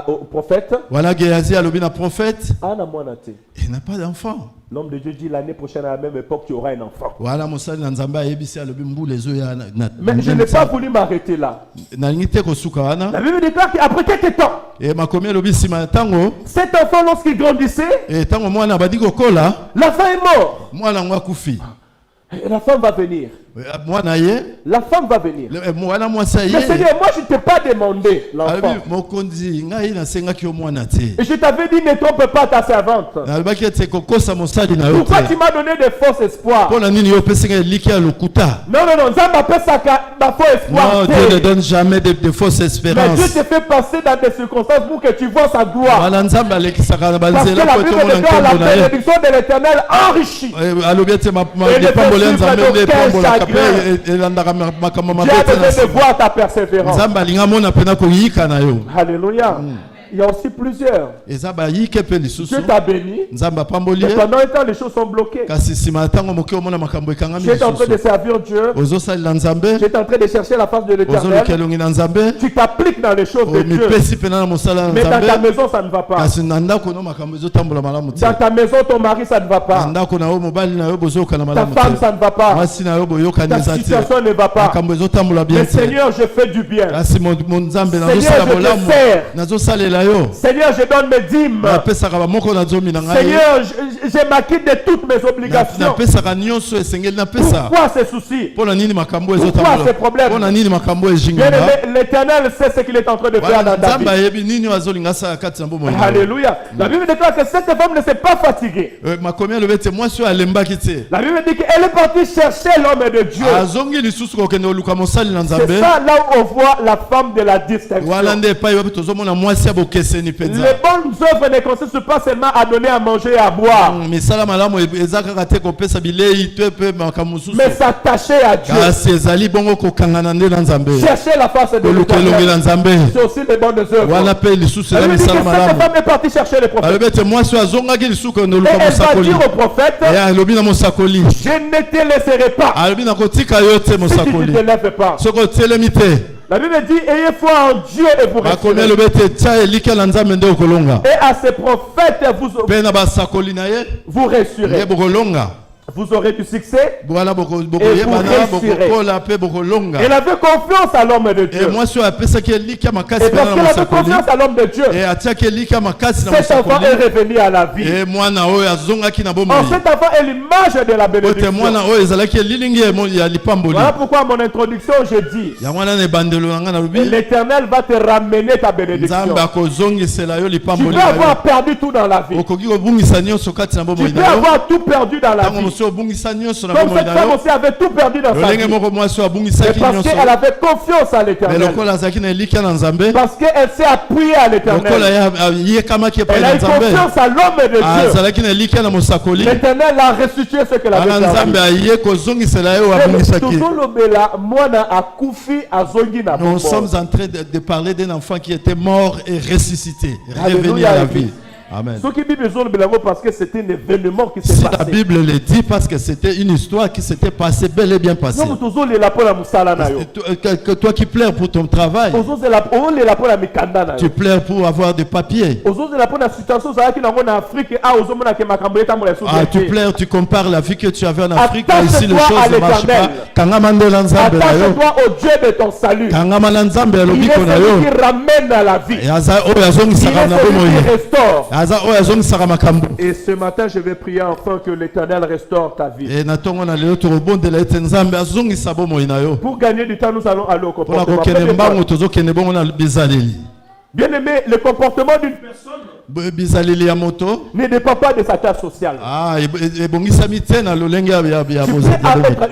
au prophète, voilà, Géasi a le prophète, il n'a pas d'enfant. L'homme de Dieu dit l'année prochaine à la même époque tu auras un enfant. Voilà, mais je n'ai pas voulu m'arrêter là. La Bible déclare qu'après quelques temps, cet enfant lorsqu'il grandissait, l'enfant est mort. Et la femme va venir. La femme va venir. Mais Seigneur, moi je ne t'ai pas demandé l'enfant. Et je t'avais dit ne trompe pas ta servante. Pourquoi tu m'as donné de faux espoirs? Non, ça m'appelle ça ma faux espoir. Non, Dieu ne donne jamais de fausses espérances. Mais Dieu te fait passer dans des circonstances pour que tu vois sa gloire. Parce que la Bible déclare la bénédiction de l'Éternel enrichie. Et ne peut suivre de Dieu a besoin de voir ta persévérance. Alléluia. Il y a aussi plusieurs. Dieu t'a béni. Mais pendant un temps, les choses sont bloquées. Tu es en train de servir Dieu. Tu es en train de chercher la face de l'Éternel. Tu t'appliques dans les choses de Dieu. Mais dans ta maison, ça ne va pas. Dans ta maison, ton mari, ça ne va pas. Ta femme, ça ne va pas. Ta situation ne va pas. Mais Seigneur, je fais du bien. Seigneur, je te sers. Seigneur, je donne mes dîmes. Seigneur, je m'acquitte de toutes mes obligations. Pourquoi ces soucis? Pourquoi ces problèmes? L'Éternel sait ce qu'il est en train de faire dans ta vie. Alléluia. La Bible déclare que cette femme ne s'est pas fatiguée. La Bible dit qu'elle est partie chercher l'homme de Dieu. C'est ça là où on voit la femme de la distinction. bonnes œuvres ne consistent pas seulement à donner à manger et à boire, mais s'attacher à Dieu, chercher la face de l'Éternel. C'est aussi les bonnes œuvres. Elle dit que cette femme est partie chercher le prophète. Et elle va dire au prophète, je ne te laisserai pas si tu ne te lèves pas. La Bible dit, ayez foi en Dieu et vous resterez. Et à ces prophètes, vous resterez. Vous aurez du succès et vous réussirez. Elle avait confiance à l'homme de Dieu. Et parce qu'elle avait confiance à l'homme de Dieu, cet enfant est revenu à la vie. En cet enfant est l'image de la bénédiction. Voilà pourquoi à mon introduction je dis, l'Éternel va te ramener ta bénédiction. Tu peux avoir perdu tout dans la vie. Tu peux avoir tout perdu dans la vie. Comme cette femme aussi avait tout perdu dans sa vie. Parce qu'elle avait confiance à l'Éternel. Parce qu'elle s'est appuyée à l'Éternel. Elle a eu confiance à l'homme de Dieu. L'Éternel a restitué ce qu'elle avait perdu. Nous sommes en train de parler d'un enfant qui était mort et ressuscité, revenu à la vie. Amen. Parce que c'était un événement qui s'est passé. La Bible le dit parce que c'était une histoire qui s'était passée, bel et bien passée. Toi qui pleures pour ton travail, tu pleures pour avoir des papiers. Tu pleures, tu compares la vie que tu avais en Afrique et ici les choses ne marchent pas. Attache-toi au Dieu de ton salut. Il est celui qui ramène à la vie. Il est celui qui restaure. Et ce matin, je vais prier enfin que l'Éternel restaure ta vie. Pour gagner du temps, nous allons aller au comportement. Bien aimé, le comportement d'une personne ne dépend pas de sa classe sociale. Tu peux être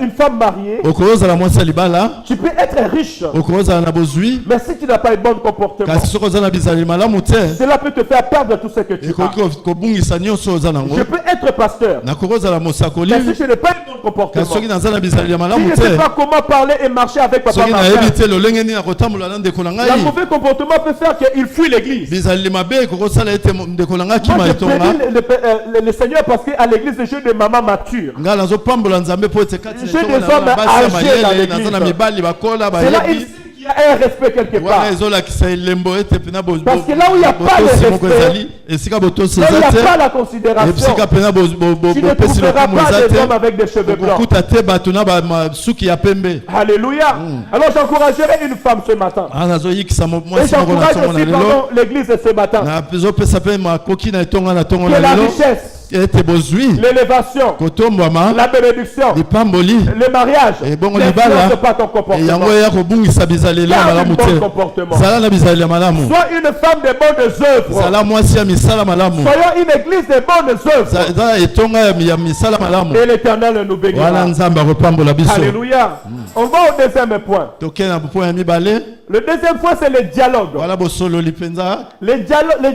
une femme mariée, tu peux être riche, mais si tu n'as pas un bon comportement, cela peut te faire perdre tout ce que tu as. Je peux être pasteur, mais si je n'ai pas un bon comportement, si je ne sais pas comment parler et marcher avec papa, le mauvais comportement peut faire qu'il fuit l'église. Moi, je bénis le Seigneur parce qu'à l'église, j'ai des mamans matures. J'ai des hommes âgés dans l'église. C'est là ici qu'il y a un respect quelque part. Parce que là où il n'y a pas de respect, là où il n'y a pas la considération, tu ne trouveras pas des hommes avec des cheveux blancs. Alléluia. Alors j'encouragerai une femme ce matin. Et j'encourage aussi l'église ce matin. Que la richesse, l'élévation, la bénédiction, le mariage n'influence pas ton comportement. Garde un bon comportement. Sois une femme de bonnes œuvres. Soyons une église de bonnes œuvres. Et l'Éternel nous bénira. Alléluia. On va au deuxième point. Le deuxième point, c'est le dialogue. Le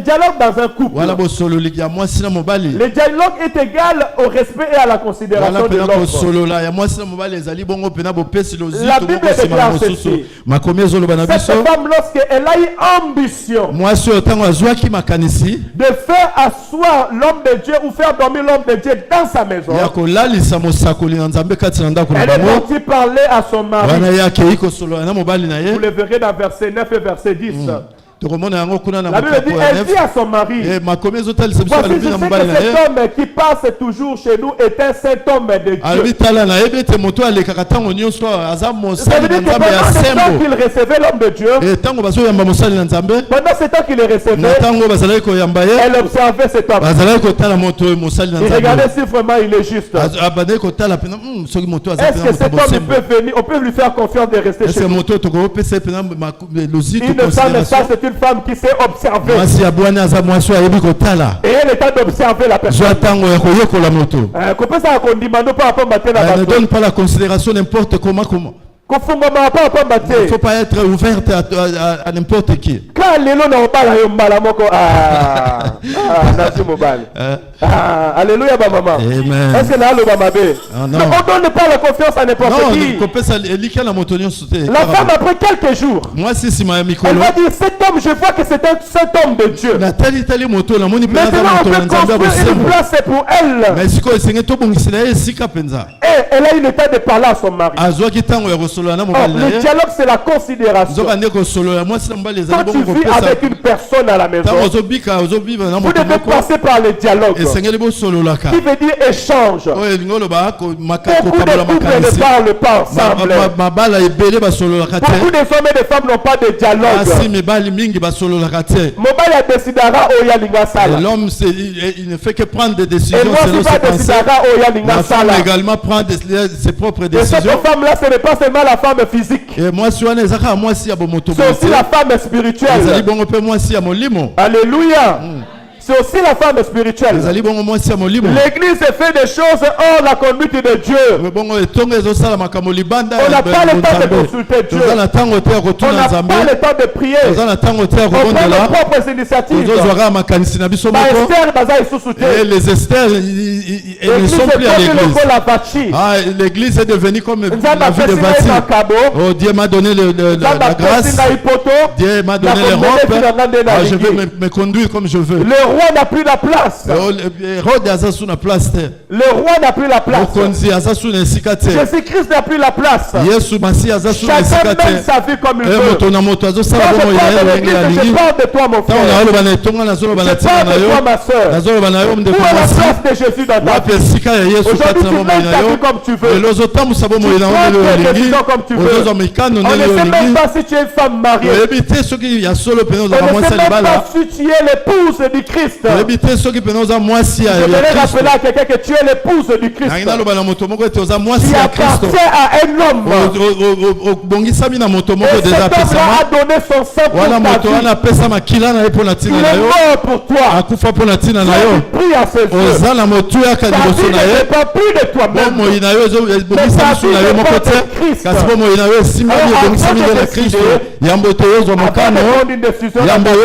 dialogue dans un couple. Le dialogue est égal au respect et à la considération de l'autre. La Bible déclare ceci. Cette femme, lorsqu'elle a eu ambition de faire asseoir l'homme de Dieu ou faire dormir l'homme de Dieu dans sa maison, elle est partie parler à son mari. Vous le verrez dans verset 9 et verset 10. La Bible dit, elle dit à son mari, voici, je sais que cet homme qui passe toujours chez nous est un saint homme de Dieu. Ça veut dire que pendant le temps qu'il recevait l'homme de Dieu, pendant ce temps qu'il le recevait, elle observait cet homme. Il regardait si vraiment il est juste. Est-ce que cet homme peut venir, on peut lui faire confiance de rester chez nous? Une femme, ça c'est une femme qui sait observer. Et elle est en train d'observer la personne. Ne donne pas la considération n'importe comment. Il ne faut pas être ouverte à n'importe qui. Alléluia, maman. Amen. Est-ce que là, le mamabé? Non. Mais on donne pas la confiance à n'importe qui. La femme, après quelques jours, elle va dire, cet homme, je vois que c'est cet homme de Dieu. Maintenant, on peut construire une place pour elle. Et elle a eu le temps de parler à son mari. Le dialogue, c'est la considération. Quand tu vis avec une personne à la maison, vous devez passer par le dialogue. Qui veut dire échange. Beaucoup de couples ne parlent pas ensemble. Beaucoup de hommes et de femmes n'ont pas de dialogue. Mobile a décidé à l'homme, il ne fait que prendre des décisions selon ses pensées. La femme également prend ses propres décisions. Et cette femme-là, ce n'est pas seulement la femme physique. Et moi, c'est aussi la femme spirituelle. Alléluia. C'est aussi la femme spirituelle. L'église fait des choses hors la conduite de Dieu. On n'a pas le temps de consulter Dieu. On n'a pas le temps de prier. On prend nos propres initiatives. Les Esther, ils ne sont plus à l'église. L'église est devenue comme la vie de Vati. Oh, Dieu m'a donné la grâce. Dieu m'a donné les robes. Je veux me conduire comme je veux. Le roi n'a plus la place. Le roi n'a plus la place. Jésus-Christ n'a plus la place. Chacun mène sa vie comme il veut. Je parle de toi, mon frère. Je parle de toi, ma soeur. Où est la place de Jésus dans ta vie? Aujourd'hui, tu mènes ta vie comme tu veux. Tu prends tes décisions comme tu veux. On ne sait même pas si tu es une femme mariée. On ne sait même pas si tu es l'épouse du Christ. Je voudrais rappeler à quelqu'un que tu es l'épouse du Christ. Tu appartiens à un homme. Et cet homme a donné son sang pour ta vie. Il est mort pour toi. Tu pries à ses yeux. Ta vie ne dépend plus de toi-même. Mais ta vie dépend de Christ. Avant de prendre une décision dans ta vie,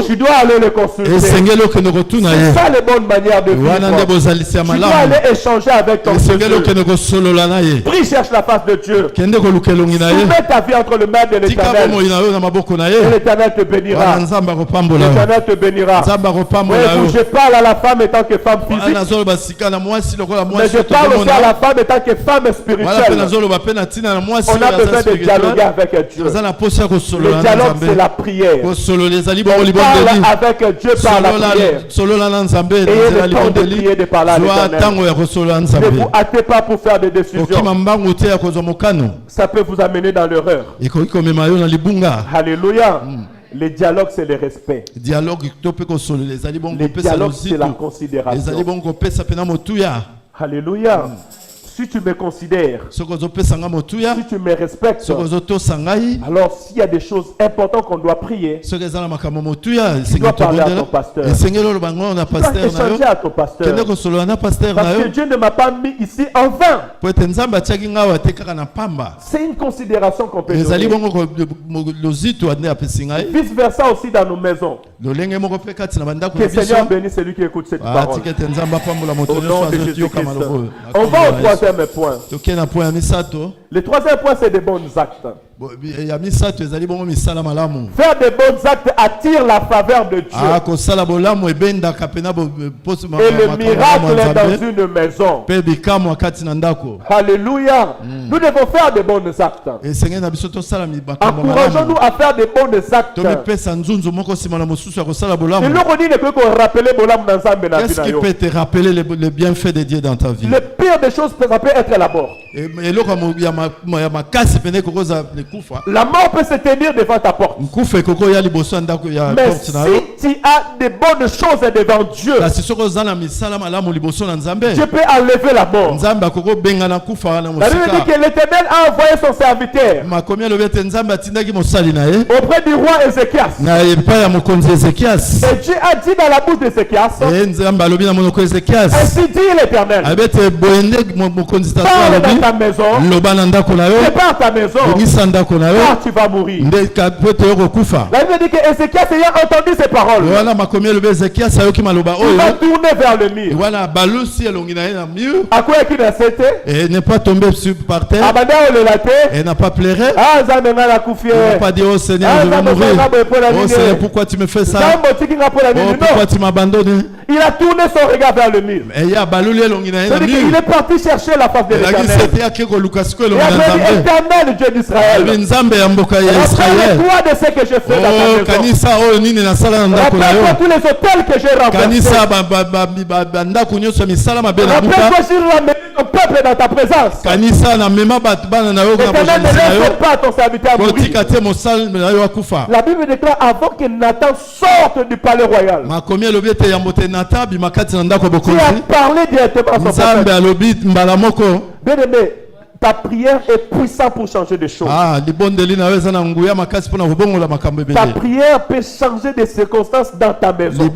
tu dois aller le consulter. C'est ça les bonnes manières de vivre. Tu dois aller échanger avec ton Dieu. Prie, cherche la face de Dieu. Soumets ta vie entre les mains de l'Éternel. Et l'Éternel te bénira. L'Éternel te bénira. Je parle à la femme en tant que femme physique. Mais je parle aussi à la femme en tant que femme spirituelle. On a besoin de dialoguer avec Dieu. Le dialogue, c'est la prière. On parle avec Dieu par la prière. Ayez le temps de prier, de parler à l'Éternel. Ne vous hâtez pas pour faire des décisions. Ça peut vous amener dans l'erreur. Alléluia. Le dialogue, c'est le respect. Le dialogue, c'est la considération. Alléluia. Si tu me considères, si tu me respectes, alors s'il y a des choses importantes qu'on doit prier, tu dois parler à ton pasteur. Tu dois échanger à ton pasteur. Parce que Dieu ne m'a pas mis ici en vain. C'est une considération qu'on peut donner. Vice versa aussi dans nos maisons. Que le Seigneur bénisse celui qui écoute cette parole. Au nom de Jésus-Christ. On va au troisième point. Le troisième point, c'est des bons actes. Faire des bons actes attire la faveur de Dieu. Et le miracle est dans une maison. Alléluia. Nous devons faire des bons actes. Encourageons-nous à faire des bons actes. Et l'Oroni ne peut que rappeler qu'est-ce qui peut te rappeler les bienfaits de Dieu dans ta vie? Le pire des choses, ça peut être la mort. La mort peut se tenir devant ta porte. Mais tu as de bonnes choses devant Dieu, Dieu peut enlever la mort. La Bible dit que l'Éternel a envoyé son serviteur auprès du roi Ézéchias. Et Dieu a dit dans la bouche d'Ézéchias, ainsi dit l'Éternel, parle dans ta maison, prépare ta maison, car tu vas mourir. La Bible dit que Ézéchias ayant entendu ces paroles, il va tourner vers le mur. À quoi est-il resté? Et n'est pas tombé par terre. Et n'a pas pleuré. Il n'a pas dit, oh Seigneur, je vais mourir. Oh Seigneur, pourquoi tu me fais ça? Oh, pourquoi tu m'abandonnes? Il a tourné son regard vers le mur. Il est parti chercher la face de l'Éternel. Il a dit, Éternel Dieu d'Israël, rappelle-toi de ce que je fais dans ta maison. Rappelle-toi tous les hôtels que j'ai renversés. Rappelle-toi si tu ramènes ton peuple dans ta présence. Éternel, ne laisse pas ton serviteur mourir. La Bible déclare avant que Nathan sorte du palais royal, tu as parlé directement à son prophète. Bien aimé, ta prière est puissante pour changer des choses. Ta prière peut changer des circonstances dans ta maison. Même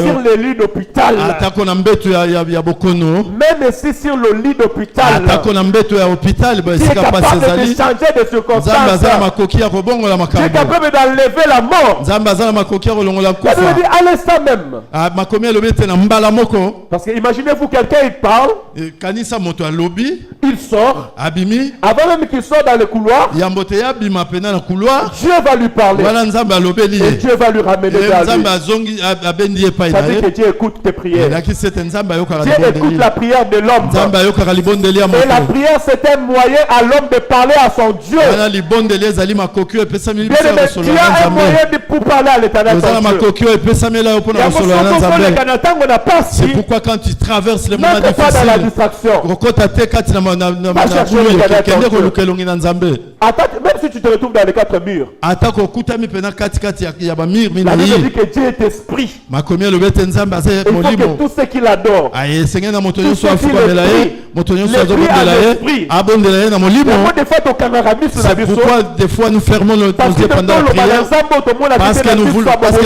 sur le lit d'hôpital. Même si sur le lit d'hôpital, tu es capable de changer des circonstances. Tu es capable d'enlever la mort. À l'instant même. Parce que imaginez-vous, quelqu'un il parle, il sort, avant même qu'il sorte dans le couloir, Dieu va lui parler et Dieu va lui ramener vers lui. Ça veut dire que Dieu écoute tes prières. Dieu écoute la prière de l'homme. Et la prière, c'est un moyen à l'homme de parler à son Dieu. Bien aimé, tu as un moyen pour parler à l'Éternel ton Dieu. C'est pourquoi quand tu traverses les moments difficiles, même si tu te retrouves dans les quatre murs, la Bible dit que Dieu est esprit. Il faut que tout ce qu'il adore, tout ce qu'il c'est pourquoi des fois nous fermons nos yeux pendant la prière, parce que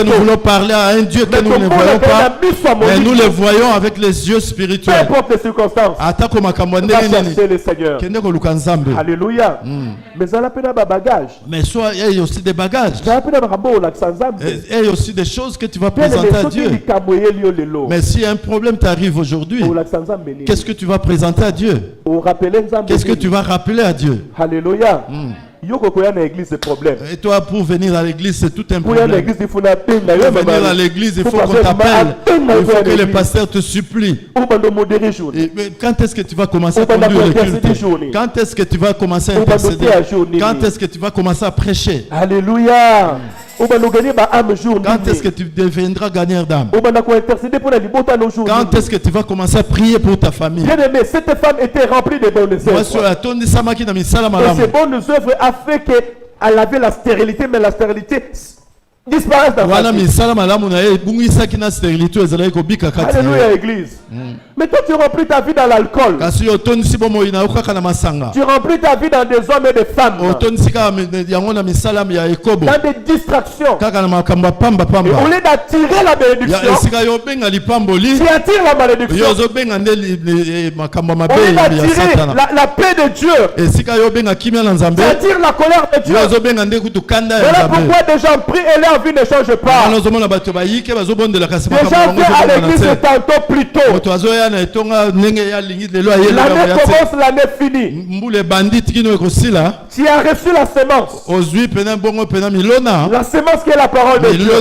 nous voulons parler à un Dieu que nous ne voyons pas, mais nous le voyons avec les yeux spirituels. Peu importe les circonstances, va chercher le Seigneur. Alléluia. Mais ça n'a pas bagage. Mais soit il y a aussi des bagages. Il y a aussi des choses que tu vas présenter à Dieu. Mais si un problème t'arrive aujourd'hui, qu'est-ce que tu vas présenter à Dieu? Qu'est-ce que tu vas rappeler à Dieu? Alléluia. Et toi, pour venir à l'église, c'est tout un problème. Pour venir à l'église, il faut qu'on t'appelle. Il faut que le pasteur te supplie. Et quand est-ce que tu vas commencer à conduire le culte? Quand est-ce que tu vas commencer à intercéder? Quand est-ce que tu vas commencer à prêcher? Alléluia. Quand est-ce que tu deviendras gagneur d'âme? Quand est-ce que tu vas commencer à prier pour ta famille? Bien aimé, cette femme était remplie de bonnes œuvres. Et ces bonnes œuvres a fait qu'elle avait la stérilité, mais la stérilité disparaît dans sa vie. Alléluia, église. Mais toi, tu remplis ta vie dans l'alcool. Tu remplis ta vie dans des hommes et des femmes. Dans des distractions. Et au lieu d'attirer la bénédiction, tu attires la malédiction. Au lieu d'attirer la paix de Dieu, tu attires la colère de Dieu. Voilà pourquoi des gens prient et leur vie ne change pas. Des gens viennent à l'église tantôt plus tôt. L'année commence, l'année finit. Tu as reçu la semence. La semence qui est la parole de Dieu.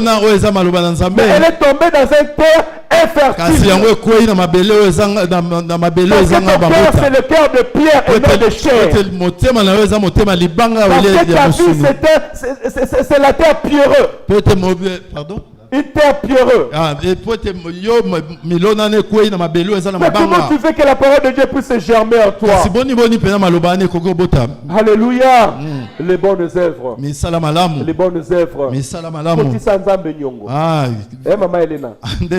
Mais elle est tombée dans un terre infertile. Parce que ton cœur, c'est le cœur de pierre et non de chair. Parce que ta vie, c'est la terre pierreuse. Pardon? Une terre pierreuse. Mais comment tu veux que la parole de Dieu puisse germer en toi? Alléluia. Les bonnes œuvres. Les bonnes œuvres. Kotisa nzambe nyongo. Maman Elena.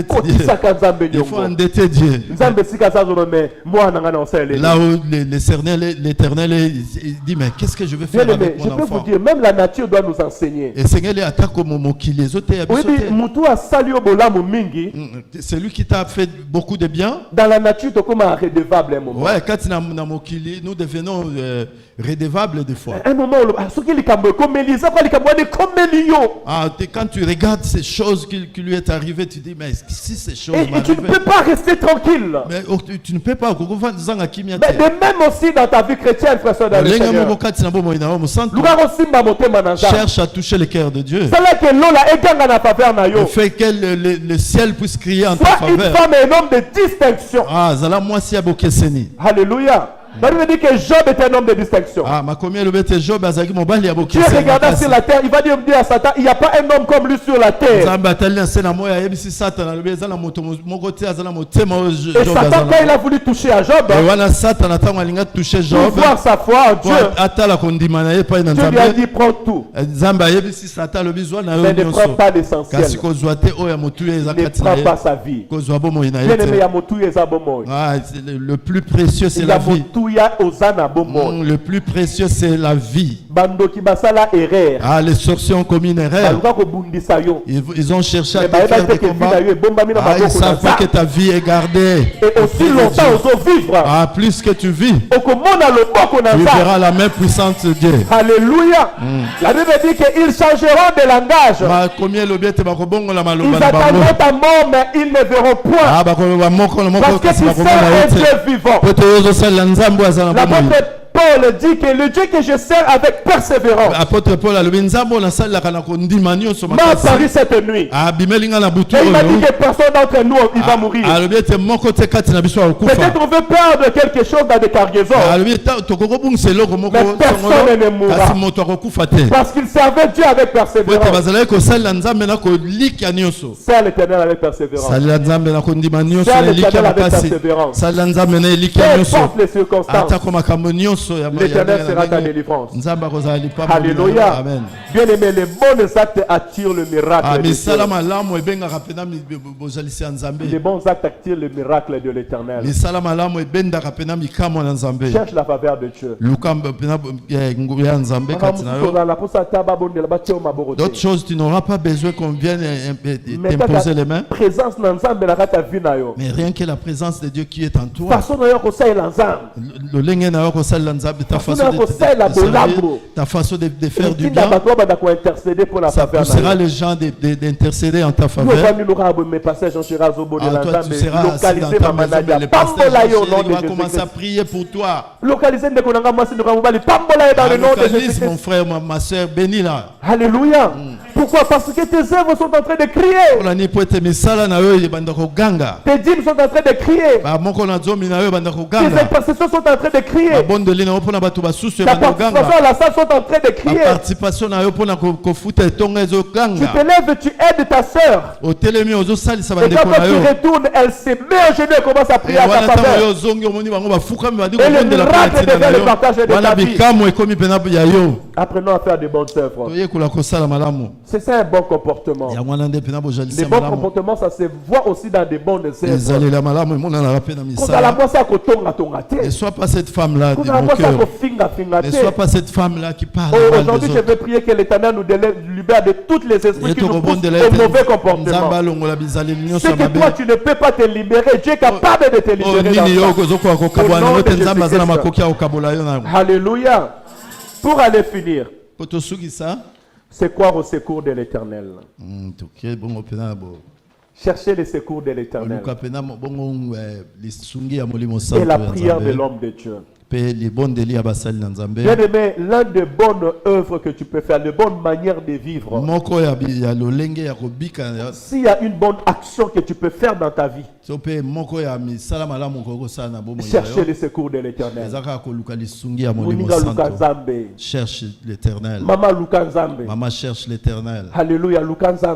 Kotisa nzambe nyongo. Il faut endetter Dieu. Nzambe sika zazo me mwana ngana osele. Là où l'Éternel dit mais qu'est-ce que je vais faire avec mon enfant? Je peux vous dire, même la nature doit nous enseigner. Et Seigneur les attaque comme mokili les autres. C'est lui qui t'a fait beaucoup de bien. Dans la nature, tu es comme un redevable un moment. Ouais, quand nous devenons redevables des fois. Un moment, quand tu regardes ces choses qui lui est arrivées, tu dis mais si ces choses et tu ne peux pas rester tranquille. Mais tu ne peux pas. Mais de même aussi dans ta vie chrétienne, frère, dans le Seigneur. Cherche à toucher le cœur de Dieu. Le fait que le ciel puisse crier en ta faveur. Une femme et un homme de distinction. Alléluia. Ça veut dire que Job est un homme de distinction. Dieu regarda sur la terre, il va dire à Satan, il n'y a pas un homme comme lui sur la terre. Et Satan, quand il a voulu toucher à Job, pour voir sa foi en Dieu, Dieu lui a dit, prends tout. Mais ne prends pas l'essentiel. Ne prends pas sa vie. Le plus précieux c'est la vie. Le plus précieux c'est la vie. Les sorciers ont commis une erreur. Ils ont cherché à te faire des combats. Ils savent pas que ta vie est gardée. Et aussi longtemps vivre. Plus que tu vis, tu verras la main puissante de Dieu. Alléluia. La Bible dit qu'ils changeront de langage. Ils attendront ta mort, mais ils ne verront point. Parce que tu sers un Dieu vivant. L'apôtre Paul dit que le Dieu que je sers avec persévérance m'a apparu cette nuit. Et il m'a dit que personne d'entre nous il va mourir. Peut-être on veut perdre quelque chose dans des cargaisons. Mais personne ne mourra. Parce qu'il servait Dieu avec persévérance. Sers l'Éternel avec persévérance. Sers l'Éternel avec persévérance. Peu importe les circonstances, l'Éternel sera ta délivrance. Alléluia. Bien aimé, les bons actes attirent le miracle de Dieu. Les bons actes attirent le miracle de l'Éternel. Cherche la faveur de Dieu. D'autres choses, tu n'auras pas besoin qu'on vienne t'imposer les mains. Mais rien que la présence de Dieu qui est en toi. Ta façon de faire du bien, ça poussera les gens d'intercéder en ta faveur. Toi, tu seras assis dans ta maison, mais le pasteur il va commencer à prier pour toi. Localise mon frère, ma soeur, bénis-la. Alléluia. Pourquoi? Parce que tes œuvres sont en train de crier. Tes dîmes sont en train de crier. Tes intercessions sont en train de crier. Ta participation à la salle sont en train de crier. Tu te lèves, tu aides ta soeur. Et quand tu retournes, elle se met à genoux et commence à prier à ta faveur. Et le miracle devient le partage de ta vie. Apprenons à faire de bonnes œuvres. C'est ça un bon comportement. Les bons comportements, ça se voit aussi dans des bonnes œuvres. Ne sois pas cette femme-là de mon cœur. Ne sois pas cette femme-là qui parle mal des autres. Aujourd'hui, je veux prier que l'Éternel nous libère de toutes les esprits qui nous poussent au mauvais comportement. Ce que toi, tu ne peux pas te libérer, Dieu est capable de te libérer. Alléluia. Pour aller finir, c'est croire au secours de l'Éternel. Chercher le secours de l'Éternel. Et la prière de l'homme de Dieu. Bien aimé, l'un des bonnes œuvres que tu peux faire, de bonnes manières de vivre, s'il y a une bonne action que tu peux faire dans ta vie, chercher le secours de l'Éternel. Cherche l'Éternel. Maman cherche l'Éternel. Alléluia.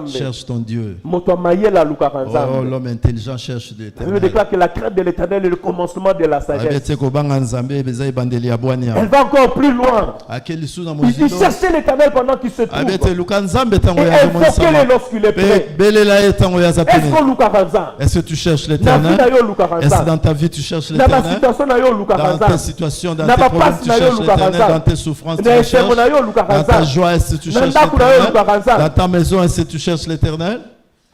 Cherche ton Dieu. Oh, l'homme intelligent cherche l'Éternel. Je déclare que la crainte de l'Éternel est le commencement de la sagesse. Elle va encore plus loin. Il cherchait l'Éternel pendant qu'il se trouve. Et invoquez-le lorsqu'il est prêt. Est-ce qu'on loue Est-ce que tu cherches l'Éternel? Est-ce que dans ta vie tu cherches l'Éternel? Dans ta situation, dans tes problèmes, tu cherches l'Éternel. Dans tes souffrances, tu le cherches. Dans ta joie, est-ce que tu cherches l'Éternel? Dans ta maison, est-ce que tu cherches l'Éternel?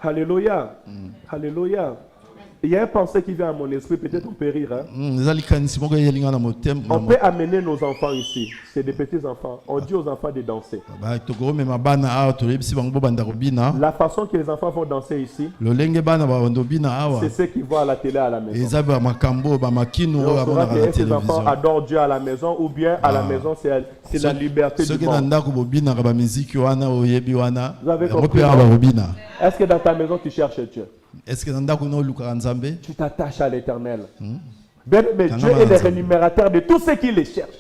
Alléluia. Alléluia. Il y a un pensée qui vient à mon esprit, peut-être on peut rire. Hein? On peut amener nos enfants ici. C'est des petits enfants. On dit aux enfants de danser. La façon que les enfants vont danser ici, c'est ce qu'ils voient à la télé à la maison. Ces enfants adorent Dieu à la maison ou bien à la maison, c'est la liberté du monde. Vous avez compris? Est-ce que dans ta maison tu cherches Dieu? Est-ce que tu t'attaches à l'Éternel? Mais Dieu est le rémunérateur de tous ceux qui les cherchent.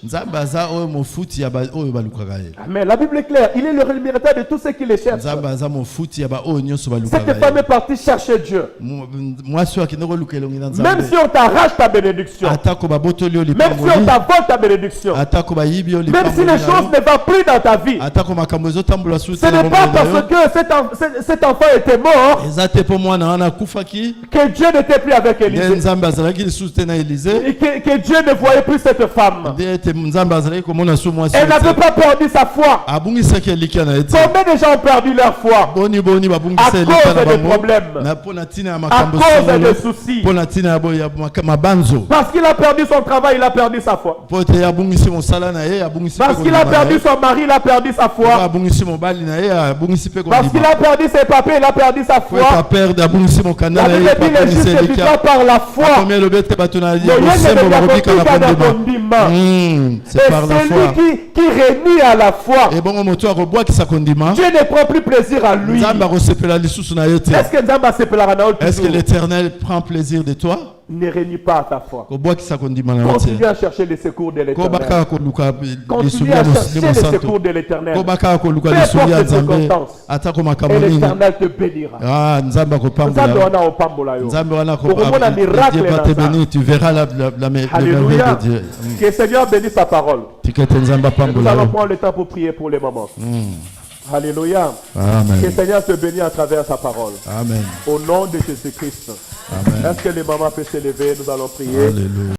Mais la Bible est claire, il est le rémunérateur de tous ceux qui les cherchent. Cette femme est partie chercher Dieu. Même si on t'arrache ta bénédiction, même si on t'avole ta bénédiction, même si les choses ne vont plus dans ta vie, ce n'est pas parce que cet enfant était mort que Dieu n'était plus avec Élisée. Et que Dieu ne voyait plus cette femme. Elle n'avait pas perdu sa foi. Combien de gens ont perdu leur foi à cause des problèmes, à cause des soucis? Parce qu'il a perdu son travail, il a perdu sa foi. Parce qu'il a perdu son mari, il a perdu sa foi. Parce qu'il a perdu ses papiers, il a perdu sa foi. La Bible dit le juste vivra par la foi. C'est celui qui réunit à la foi. Dieu ne prend plus plaisir à lui. Est-ce que l'Éternel prend plaisir de toi? Ne réunis pas à ta foi. Continue à chercher les secours de l'Éternel. Continue à chercher les secours de l'Éternel. Peu importe les circonstances. Et l'Éternel te bénira. Tu verras la merveille de Dieu. Que le Seigneur bénisse sa parole. Nous allons prendre le temps pour prier pour les moments. Alléluia. Amen. Que le Seigneur te bénisse à travers sa parole. Amen. Au nom de Jésus-Christ. Amen. Est-ce que les mamans peuvent se lever? Nous allons prier. Alléluia.